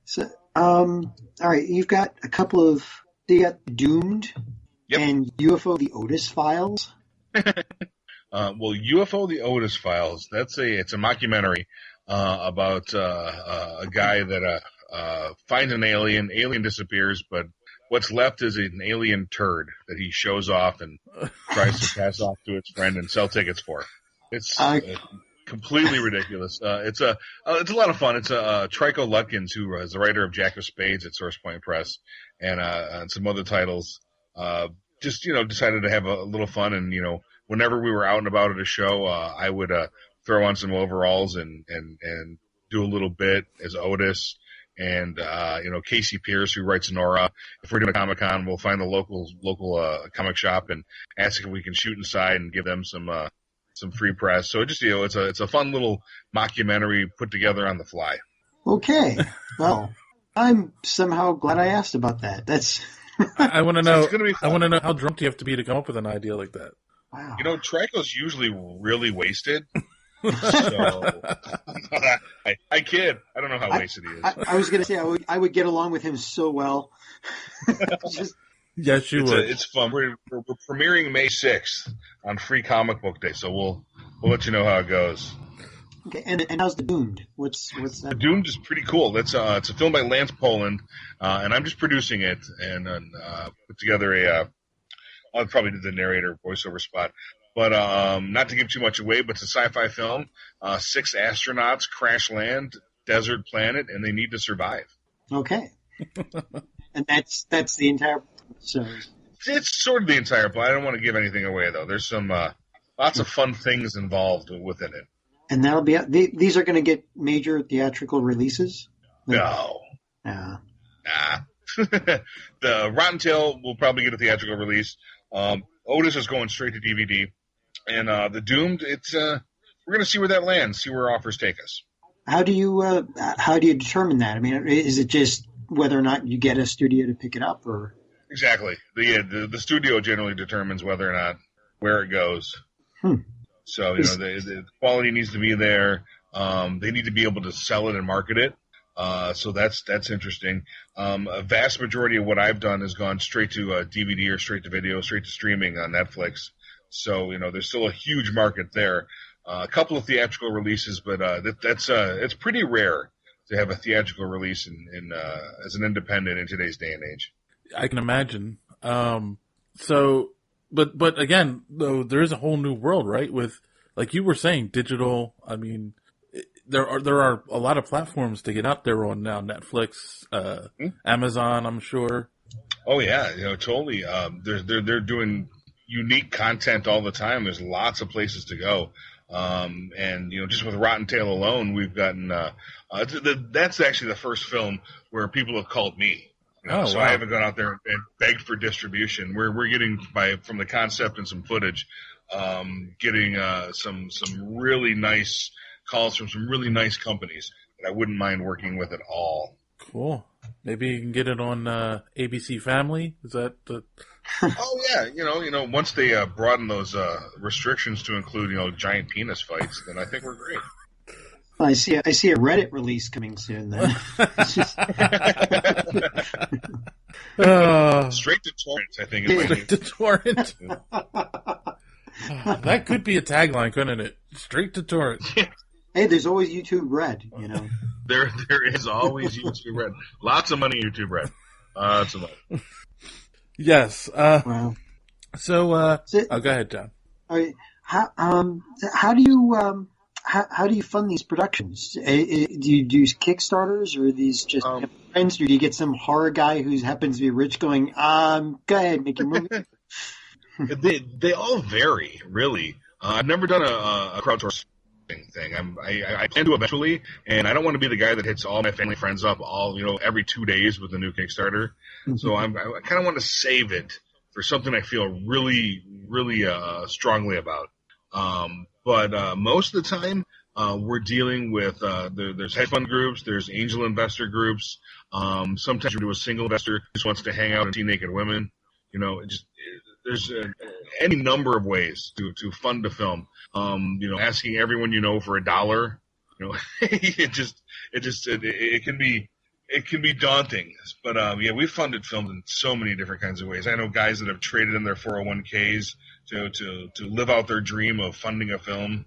So, all right, you've got a couple of... You got Doomed and UFO The Otis Files.
Well, UFO The Otis Files, it's a mockumentary about a guy that finds an alien disappears, but what's left is an alien turd that he shows off and tries to pass off to his friend and sell tickets for. It's completely ridiculous. It's a lot of fun. It's Trico Lutkins, who is the writer of Jack of Spades at Source Point Press, and some other titles. Just decided to have a little fun, and whenever we were out and about at a show, I would throw on some overalls and do a little bit as Otis. And Casey Pierce, who writes Nora. If we're doing a Comic-Con, we'll find the local comic shop and ask if we can shoot inside and give them some free press. So just it's a fun little mockumentary put together on the fly.
Okay, well, I'm somehow glad I asked about that. That's
I want to know.
It's gonna be fun.
I want to know how drunk do you have to be to come up with an idea like that?
wow.
Trico's usually really wasted. So I kid. I don't know how wasted he is.
I was going to say I would get along with him so well.
Yes, you would.
It's fun. We're premiering May 6th on Free Comic Book Day, so we'll let you know how it goes.
Okay, and how's the Doomed? What's that?
The Doomed is pretty cool. It's a film by Lance Poland, and I'm just producing it and put together I'll probably do the narrator voiceover spot. But not to give too much away, but it's a sci-fi film. 6 astronauts crash land, desert planet, and they need to survive.
Okay. And that's the entire... So
It's sort of the entire plot. I don't want to give anything away, though. There's some lots of fun things involved within it.
And that'll be... These are going to get major theatrical releases?
No.
Nah.
The Rotten Tail will probably get a theatrical release. Otis is going straight to DVD. And the Doomed, we're going to see where that lands, see where offers take us.
How do you determine that? I mean, is it just whether or not you get a studio to pick it up, or?
Exactly. The studio generally determines whether or not where it goes. So the quality needs to be there. They need to be able to sell it and market it. So that's interesting. A vast majority of what I've done has gone straight to DVD or straight to video, straight to streaming on Netflix. So there's still a huge market there. A couple of theatrical releases, but it's pretty rare to have a theatrical release in as an independent in today's day and age.
I can imagine. But again, though, there is a whole new world, right? With, like you were saying, digital. I mean, there are a lot of platforms to get out there on now. Netflix, Amazon, I'm sure.
Oh yeah, totally. They're doing unique content all the time. There's lots of places to go. And just with Rotten Tail alone, we've gotten that's actually the first film where people have called me. So wow. I haven't gone out there and begged for distribution. We're getting from the concept and some footage, getting some really nice calls from some really nice companies that I wouldn't mind working with at all.
Cool. Maybe you can get it on ABC Family. Is that the?
Oh yeah, once they broaden those restrictions to include giant penis fights, then I think we're great.
I see a Reddit release coming soon. Then
straight to torrent, I think.
Straight to torrent. That could be a tagline, couldn't it? Straight to torrent.
Hey, there's always YouTube Red.
There is always YouTube Red. Lots of money, YouTube Red. Lots of money.
Yes.
Wow.
So, go ahead, John.
All right. How do you fund these productions? Do you do Kickstarters, or are these just friends? Or do you get some horror guy who happens to be rich going, go ahead, make your movie?
They all vary, really. I've never done a crowdsourcing thing. I plan to eventually, and I don't want to be the guy that hits all my family friends up every 2 days with a new Kickstarter. So I kind of want to save it for something I feel really, really strongly about. But most of the time, we're dealing with there's hedge fund groups, there's angel investor groups. Sometimes we do a single investor who just wants to hang out and see naked women. There's any number of ways to fund a film. Asking everyone for $1. It can be daunting. But we've funded films in so many different kinds of ways. I know guys that have traded in their 401ks to live out their dream of funding a film.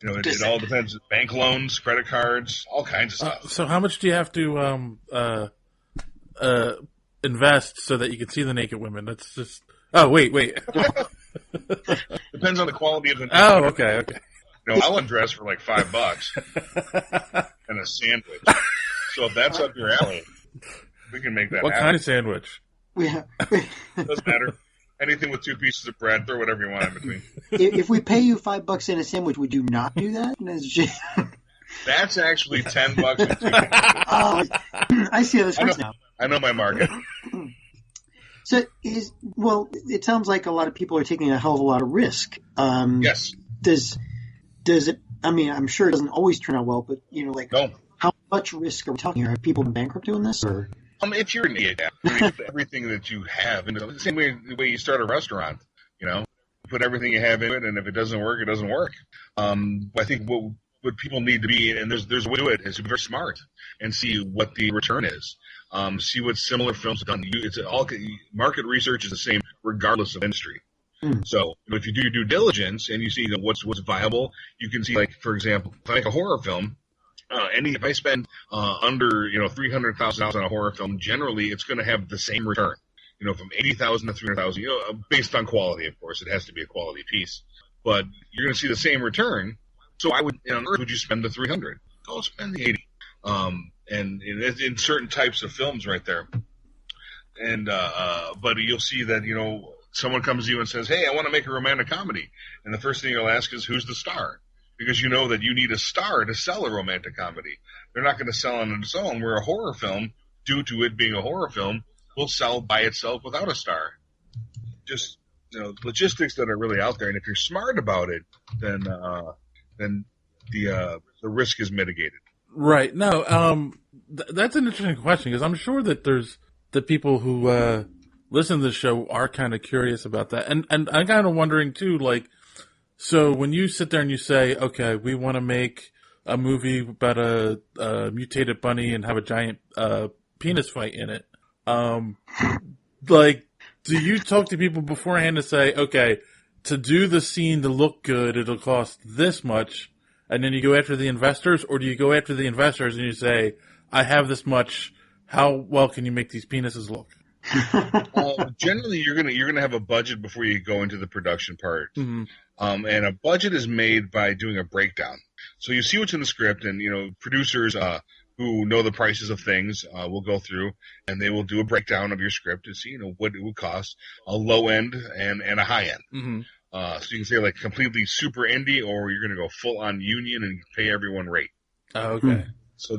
It all depends. Bank loans, credit cards, all kinds of stuff.
So how much do you have to invest so that you can see the naked women? That's just... Oh, wait.
Depends on the quality of the...
Oh, okay.
I'll undress for like $5 and a sandwich. So if that's up your alley, we can make that
What
happen.
kind of sandwich?
Doesn't matter. Anything with 2 pieces of bread, throw whatever you want in between.
If we pay you $5 in a sandwich, would you not do that?
That's actually $10 and 2
Oh, I see how this works now.
I know my market.
So it sounds like a lot of people are taking a hell of a lot of risk.
Yes.
Does it? I mean, I'm sure it doesn't always turn out well, but
No.
how much risk are we talking here? Are people bankrupt doing this, or?
If you're an idiot, put everything that you have into the same way you start a restaurant. Put everything you have in it, and if it doesn't work, it doesn't work. I think what people need to be, and there's a way to do it, is to be very smart and see what the return is. See what similar films have done. It's all market research is the same regardless of industry. So if you do your due diligence and you see what's viable, you can see, like, for example, if I make a horror film. If I spend under $300,000 on a horror film, generally it's going to have the same return. From $80,000 to $300,000. Based on quality, of course, it has to be a quality piece. But you're going to see the same return. So I would, on Earth, would you spend the $300? Go spend the $80. And in certain types of films, right there. And but you'll see that someone comes to you and says, "Hey, I want to make a romantic comedy," and the first thing you'll ask is, "Who's the star?" Because you know that you need a star to sell a romantic comedy. They're not going to sell on its own, where a horror film, due to it being a horror film, will sell by itself without a star. Just logistics that are really out there, and if you're smart about it, then the risk is mitigated.
Right. No, that's an interesting question, because I'm sure that there's the people who listen to the show are kind of curious about that, and I'm kind of wondering too, like. So when you sit there and you say, okay, we want to make a movie about a mutated bunny and have a giant penis fight in it, do you talk to people beforehand to say, okay, to do the scene to look good, it'll cost this much, and then you go after the investors, or do you go after the investors and you say, I have this much, how well can you make these penises look?
Generally, you're gonna have a budget before you go into the production part.
Mm-hmm.
And a budget is made by doing a breakdown. So you see what's in the script, and producers who know the prices of things will go through, and they will do a breakdown of your script to see what it would cost, a low end and a high end.
Mm-hmm.
So you can say, like, completely super indie, or you're gonna go full on union and pay everyone rate.
Oh, okay.
So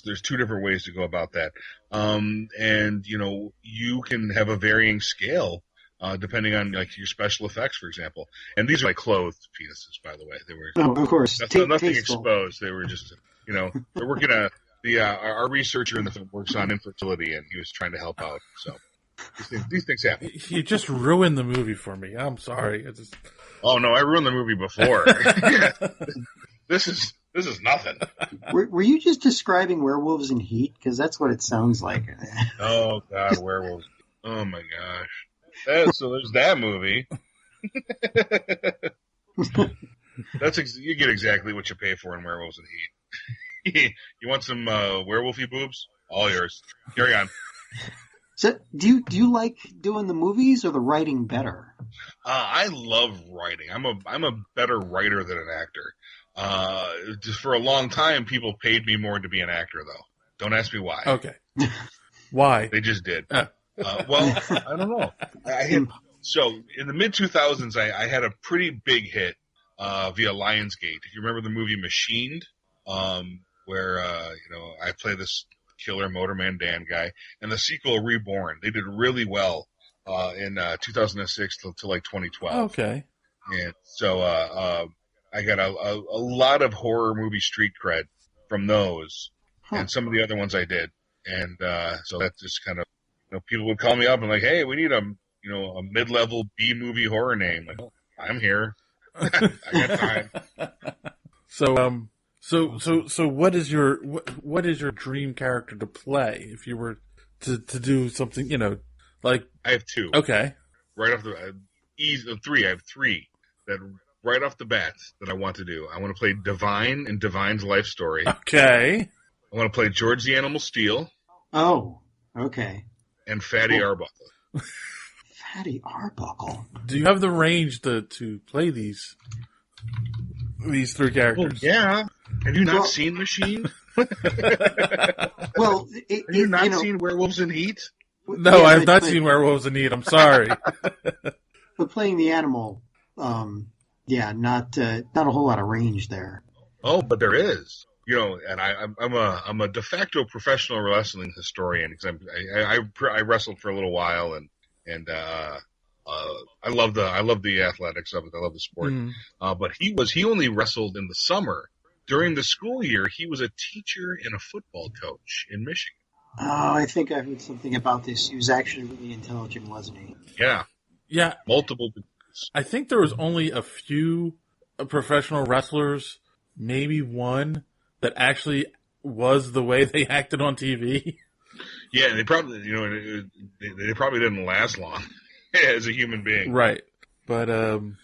there's two different ways to go about that. And you can have a varying scale depending on, like, your special effects, for example. And these are like clothed penises, by the way. They were
of course,
nothing
tasteful.
exposed. They were just they're working our researcher in the film works on infertility, and he was trying to help out. So these things happen.
You just ruined the movie for me. I'm sorry.
Oh no, I ruined the movie before. This is nothing.
Were you just describing Werewolves in Heat? Because that's what it sounds like.
Oh God, werewolves! Oh my gosh! So there's that movie. You get exactly what you pay for in Werewolves in Heat. You want some werewolfy boobs? All yours. Carry on.
So, do you like doing the movies or the writing better?
I love writing. I'm a better writer than an actor. Just for a long time, people paid me more to be an actor, though. Don't ask me why.
Okay. Why?
They just did. Well, I don't know. So in the mid-2000s, I had a pretty big hit via Lionsgate. If you remember the movie Machined, where I play this killer Motorman Dan guy, and the sequel Reborn, they did really well in 2006 to like 2012.
Okay.
And so I got a lot of horror movie street cred from those, and some of the other ones I did. And so that just kind of, people would call me up and like, hey, we need a mid-level B-movie horror name. Like, I'm here. I got time.
So what is your dream character to play if you were to do something, like?
I have two.
Okay.
Right off three. I have three that right off the bat that I want to do. I want to play Divine in Divine's life story.
Okay.
I want to play George the Animal Steel.
Oh, okay.
And Fatty Arbuckle.
Fatty Arbuckle.
Do you have the range to play these three characters?
Well, yeah. Have you not seen Machine?
Well,
have you not seen Werewolves in Heat?
No,
yeah,
I have not seen Werewolves in Heat. I'm sorry.
But playing the animal, not a whole lot of range there.
Oh, but there is. And I'm a de facto professional wrestling historian because I wrestled for a little while and I love the athletics of it. I love the sport. But he only wrestled in the summer. During the school year, he was a teacher and a football coach in Michigan.
Oh, I think I heard something about this. He was actually really intelligent, wasn't he?
Yeah.
Yeah.
Multiple degrees.
I think there was only a few professional wrestlers, maybe one, that actually was the way they acted on TV.
Yeah, they probably, they probably didn't last long as a human being.
Right. But
I'm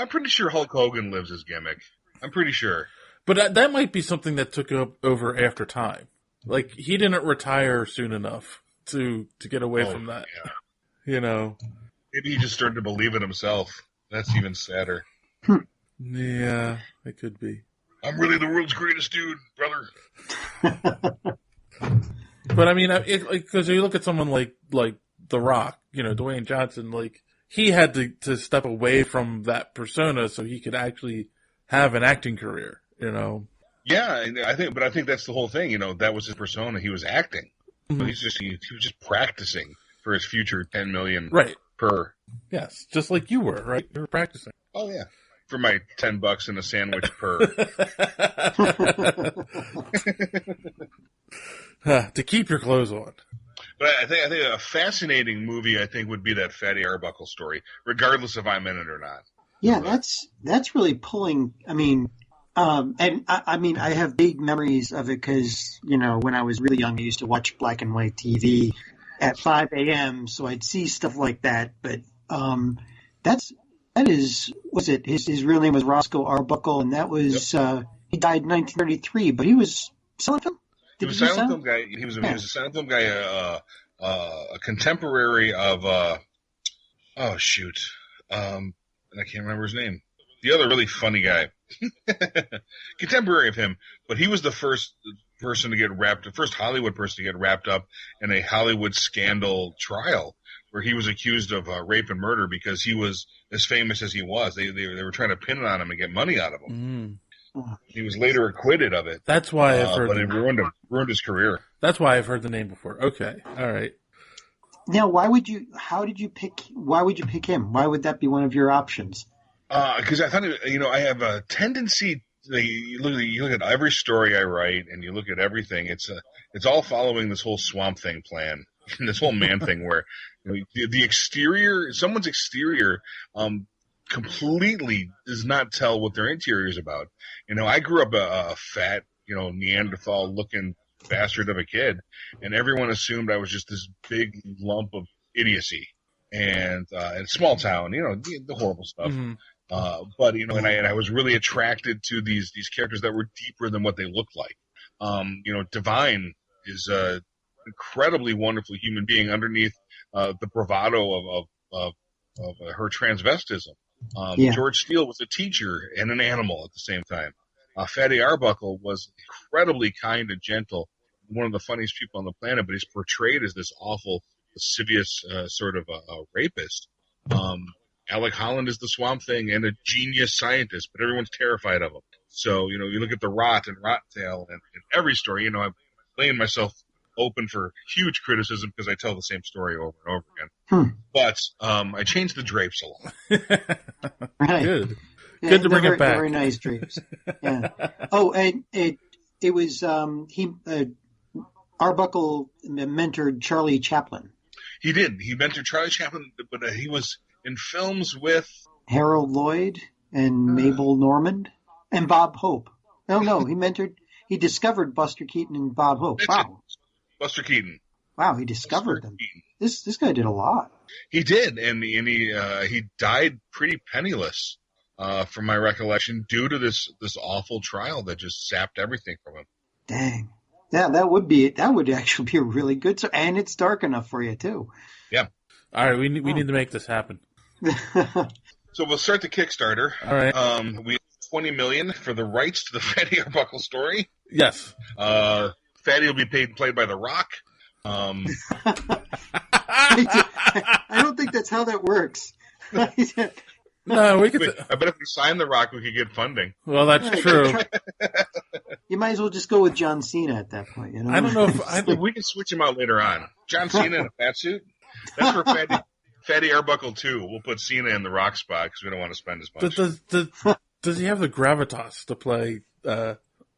pretty sure Hulk Hogan lives his gimmick. I'm pretty sure.
But that might be something that took over after time. Like, he didn't retire soon enough to get away from that.
Yeah. Maybe he just started to believe in himself. That's even sadder.
Yeah, it could be.
I'm really the world's greatest dude, brother.
But I mean, because you look at someone like The Rock, Dwayne Johnson, like, he had to step away from that persona so he could actually have an acting career,
Yeah, I think that's the whole thing. That was his persona. He was acting. Mm-hmm. He was just practicing for his future 10 million
right
per.
Yes, just like you were, right? You were practicing.
Oh yeah, for my $10 and a sandwich per.
To keep your clothes on.
But I think a fascinating movie would be that Fatty Arbuckle story, regardless if I'm in it or not.
Yeah, that's really pulling. I mean. I have big memories of it because, when I was really young, I used to watch black and white TV at 5 a.m. So I'd see stuff like that. But his real name was Roscoe Arbuckle, and that was he died in 1933. But he was silent film.
He was a silent film guy. He was a silent film guy, a contemporary of and I can't remember his name. The other really funny guy. Contemporary of him, but he was the first Hollywood person to get wrapped up in a Hollywood scandal trial where he was accused of rape and murder because he was as famous as he was. They were trying to pin it on him and get money out of him. He was later acquitted of it.
That's why I've heard.
But it ruined his carear.
That's why I've heard the name before. Okay, all right.
Now, why would you pick him? Why would that be one of your options?
Because I thought, I have a tendency. You look at every story I write, and you look at everything. It's all following this whole Swamp Thing plan, this whole man thing, where the exterior, someone's exterior, completely does not tell what their interior is about. I grew up a fat, Neanderthal-looking bastard of a kid, and everyone assumed I was just this big lump of idiocy, and small town, the horrible stuff. Mm-hmm. But and I was really attracted to these characters that were deeper than what they looked like. Divine is a incredibly wonderful human being underneath the bravado of her transvestism. George Steele was a teacher and an animal at the same time. Fatty Arbuckle was incredibly kind and gentle, one of the funniest people on the planet, but he's portrayed as this awful, lascivious sort of a rapist. Alec Holland is the Swamp Thing and a genius scientist, but everyone's terrified of him. So, you look at The Rot and Rottentail and every story, I'm laying myself open for huge criticism because I tell the same story over and over again. But I changed the drapes a lot.
Right.
Good.
Yeah,
Good to bring it back.
Very nice drapes. Yeah. Oh, and it was Arbuckle mentored Charlie Chaplin.
He did. He mentored Charlie Chaplin, but he was in films with
Harold Lloyd and Mabel Normand and Bob Hope. No, he discovered Buster Keaton and Bob Hope. Wow.
Buster Keaton.
Wow, he discovered them. This guy did a lot.
He did, and he died pretty penniless, from my recollection, due to this awful trial that just sapped everything from him.
Dang. Yeah, that would actually be a really good, and it's dark enough for you too.
Yeah.
All right, we need to make this happen.
So we'll start the Kickstarter.
All right.
We have $20 million for the rights to the Fatty Arbuckle story.
Yes.
Fatty will be played by The Rock.
I don't think that's how that works.
No, we could.
I bet if we sign The Rock, we could get funding.
Well, that's true.
You might as well just go with John Cena at that point.
I don't know if
we can switch him out later on. John Cena in a fat suit. That's for Fatty Arbuckle 2. We'll put Cena in the Rock spot because we don't want to spend as much.
Does he have the gravitas to play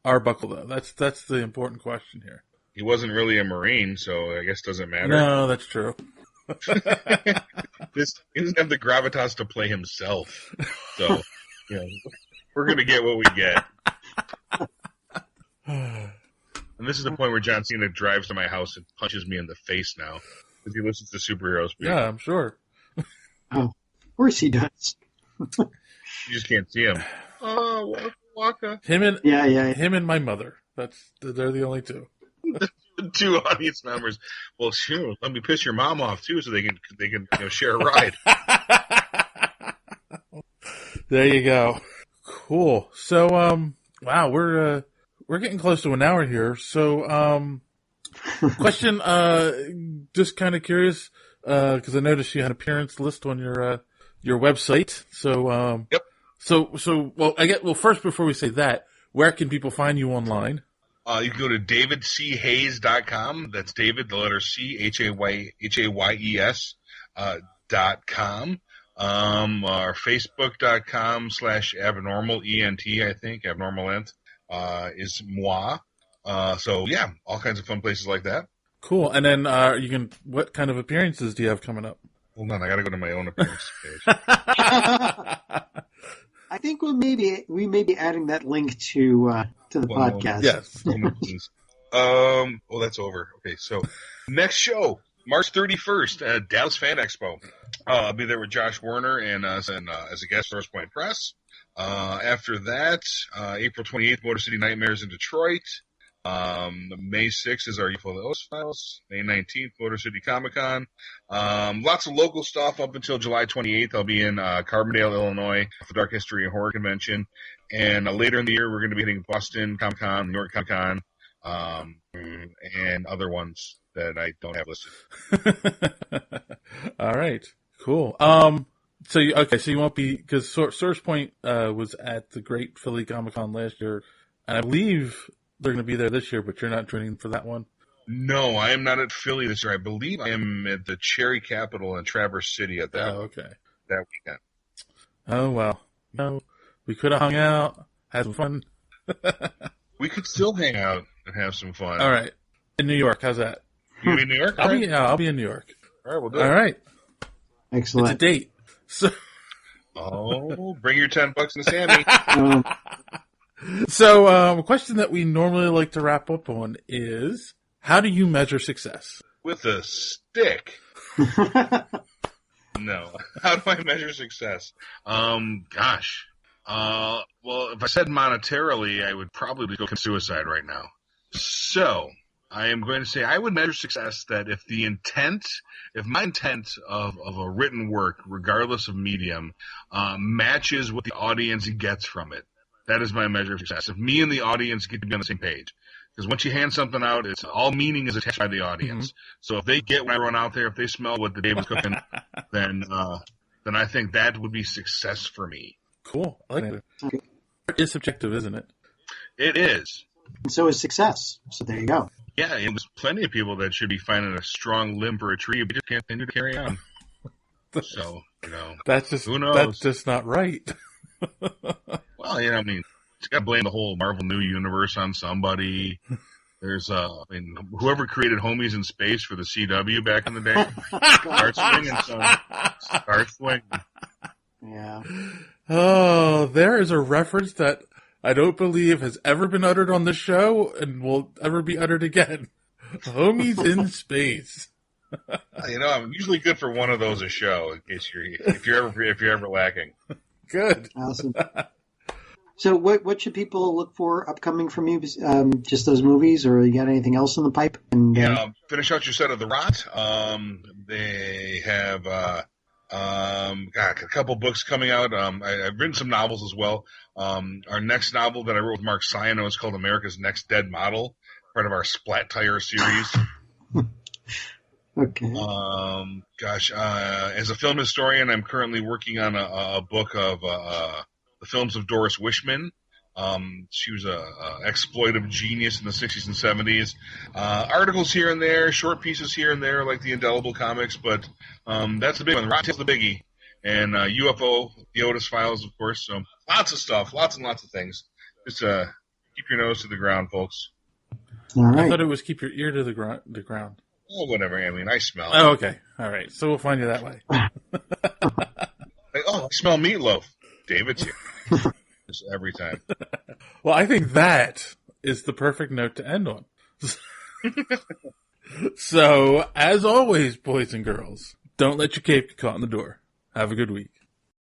Arbuckle though? That's the important question here.
He wasn't really a Marine, so I guess it doesn't matter.
No, that's true.
He doesn't have the gravitas to play himself. So, we're going to get what we get. And this is the point where John Cena drives to my house and punches me in the face now because he listens to superheroes.
Yeah, I'm sure.
Oh, of course he does.
You just can't see him. Oh, Waka.
Him and
him
and my mother. They're the only two.
Two audience members. Well, sure. Let me piss your mom off too, so they can share a ride.
There you go. Cool. So, wow, we're getting close to an hour here. So, question. Just kind of curious, because I noticed you had an appearance list on your website. So,
yep.
So, well, first before we say that, where can people find you online?
You can go to davidchayes.com. That's David, the letter C, Hayes, .com. Our Facebook.com/abnormalent, I think, abnormalent, is moi. So yeah, all kinds of fun places like that.
Cool. And then, what kind of appearances do you have coming up?
Hold on, I gotta go to my own appearance page.
I think we may be adding that link to the podcast.
Yes.
Well, that's over. Okay, so next show, March 31st, Dallas Fan Expo. I'll be there with Josh Werner and as a guest, Source Point Press. After that, April 28th, Motor City Nightmares in Detroit. May 6th is our UFO Files. May 19th, Motor City Comic Con. Lots of local stuff up until July 28th. I'll be in Carbondale, Illinois for Dark History and Horror Convention. And later in the year, we're going to be hitting Boston Comic Con, New York Comic Con, and other ones that I don't have listed.
All right, cool. So you won't be, because Source Point was at the Great Philly Comic Con last year, and I believe they're going to be there this year, but you're not joining for that one?
No, I am not at Philly this year. I believe I am at the Cherry Capital in Traverse City at that weekend.
Oh, well. No, we could have hung out, had some fun.
We could still hang out and have some fun.
All right. In New York, how's that?
You in New York?
I'll be in New York.
All right, we'll do it.
All right.
Excellent.
It's a date. So.
Bring your $10 to Sammy.
So, a question that we normally like to wrap up on is, how do you measure success?
With a stick. No. How do I measure success? Gosh. Well, if I said monetarily, I would probably go commit suicide right now. So, I am going to say I would measure success that if my intent of a written work, regardless of medium, matches what the audience gets from it. That is my measure of success. If me and the audience get to be on the same page. Because once you hand something out, it's all meaning is attached by the audience. Mm-hmm. So if they get what I run out there, if they smell what the Dave was cooking, then then I think that would be success for me.
Cool. I like that.
Okay.
Art is subjective, isn't it?
It is.
And so is success. So there you go.
Yeah, and there's plenty of people that should be finding a strong limb for a tree, but just can't continue to carry on. So,
That's just
who knows?
That's just not right.
Well, I mean, you got to blame the whole Marvel New Universe on somebody. There's, whoever created Homies in Space for the CW back in the day. Start swinging, son. Start swinging.
Yeah.
Oh, there is a reference that I don't believe has ever been uttered on this show and will ever be uttered again. Homies in Space.
I'm usually good for one of those a show in case if you're ever lacking.
Good.
Awesome. So what should people look for upcoming from you? Just those movies, or you got anything else in the pipe? And
Finish out your set of The Rot. They have a couple books coming out. I've written some novels as well. Our next novel that I wrote with Mark Ciano is called America's Next Dead Model, part of our Splat Tire series.
Okay.
As a film historian, I'm currently working on a book of the films of Doris Wishman. She was a exploitive genius in the 60s and 70s. Articles here and there, short pieces here and there, like the Indelible comics, but that's the big one. Rotten Tail's the biggie. And UFO, the Otis Files, of course. So lots of stuff, lots and lots of things. Just keep your nose to the ground, folks.
All right.
I thought it was keep your ear to the ground.
Oh, whatever. I mean, I smell.
Oh, okay. All right. So we'll find you that way.
I smell meatloaf. David's here. Just every time.
Well, I think that is the perfect note to end on. So, as always, boys and girls, don't let your cape get caught in the door. Have a good week.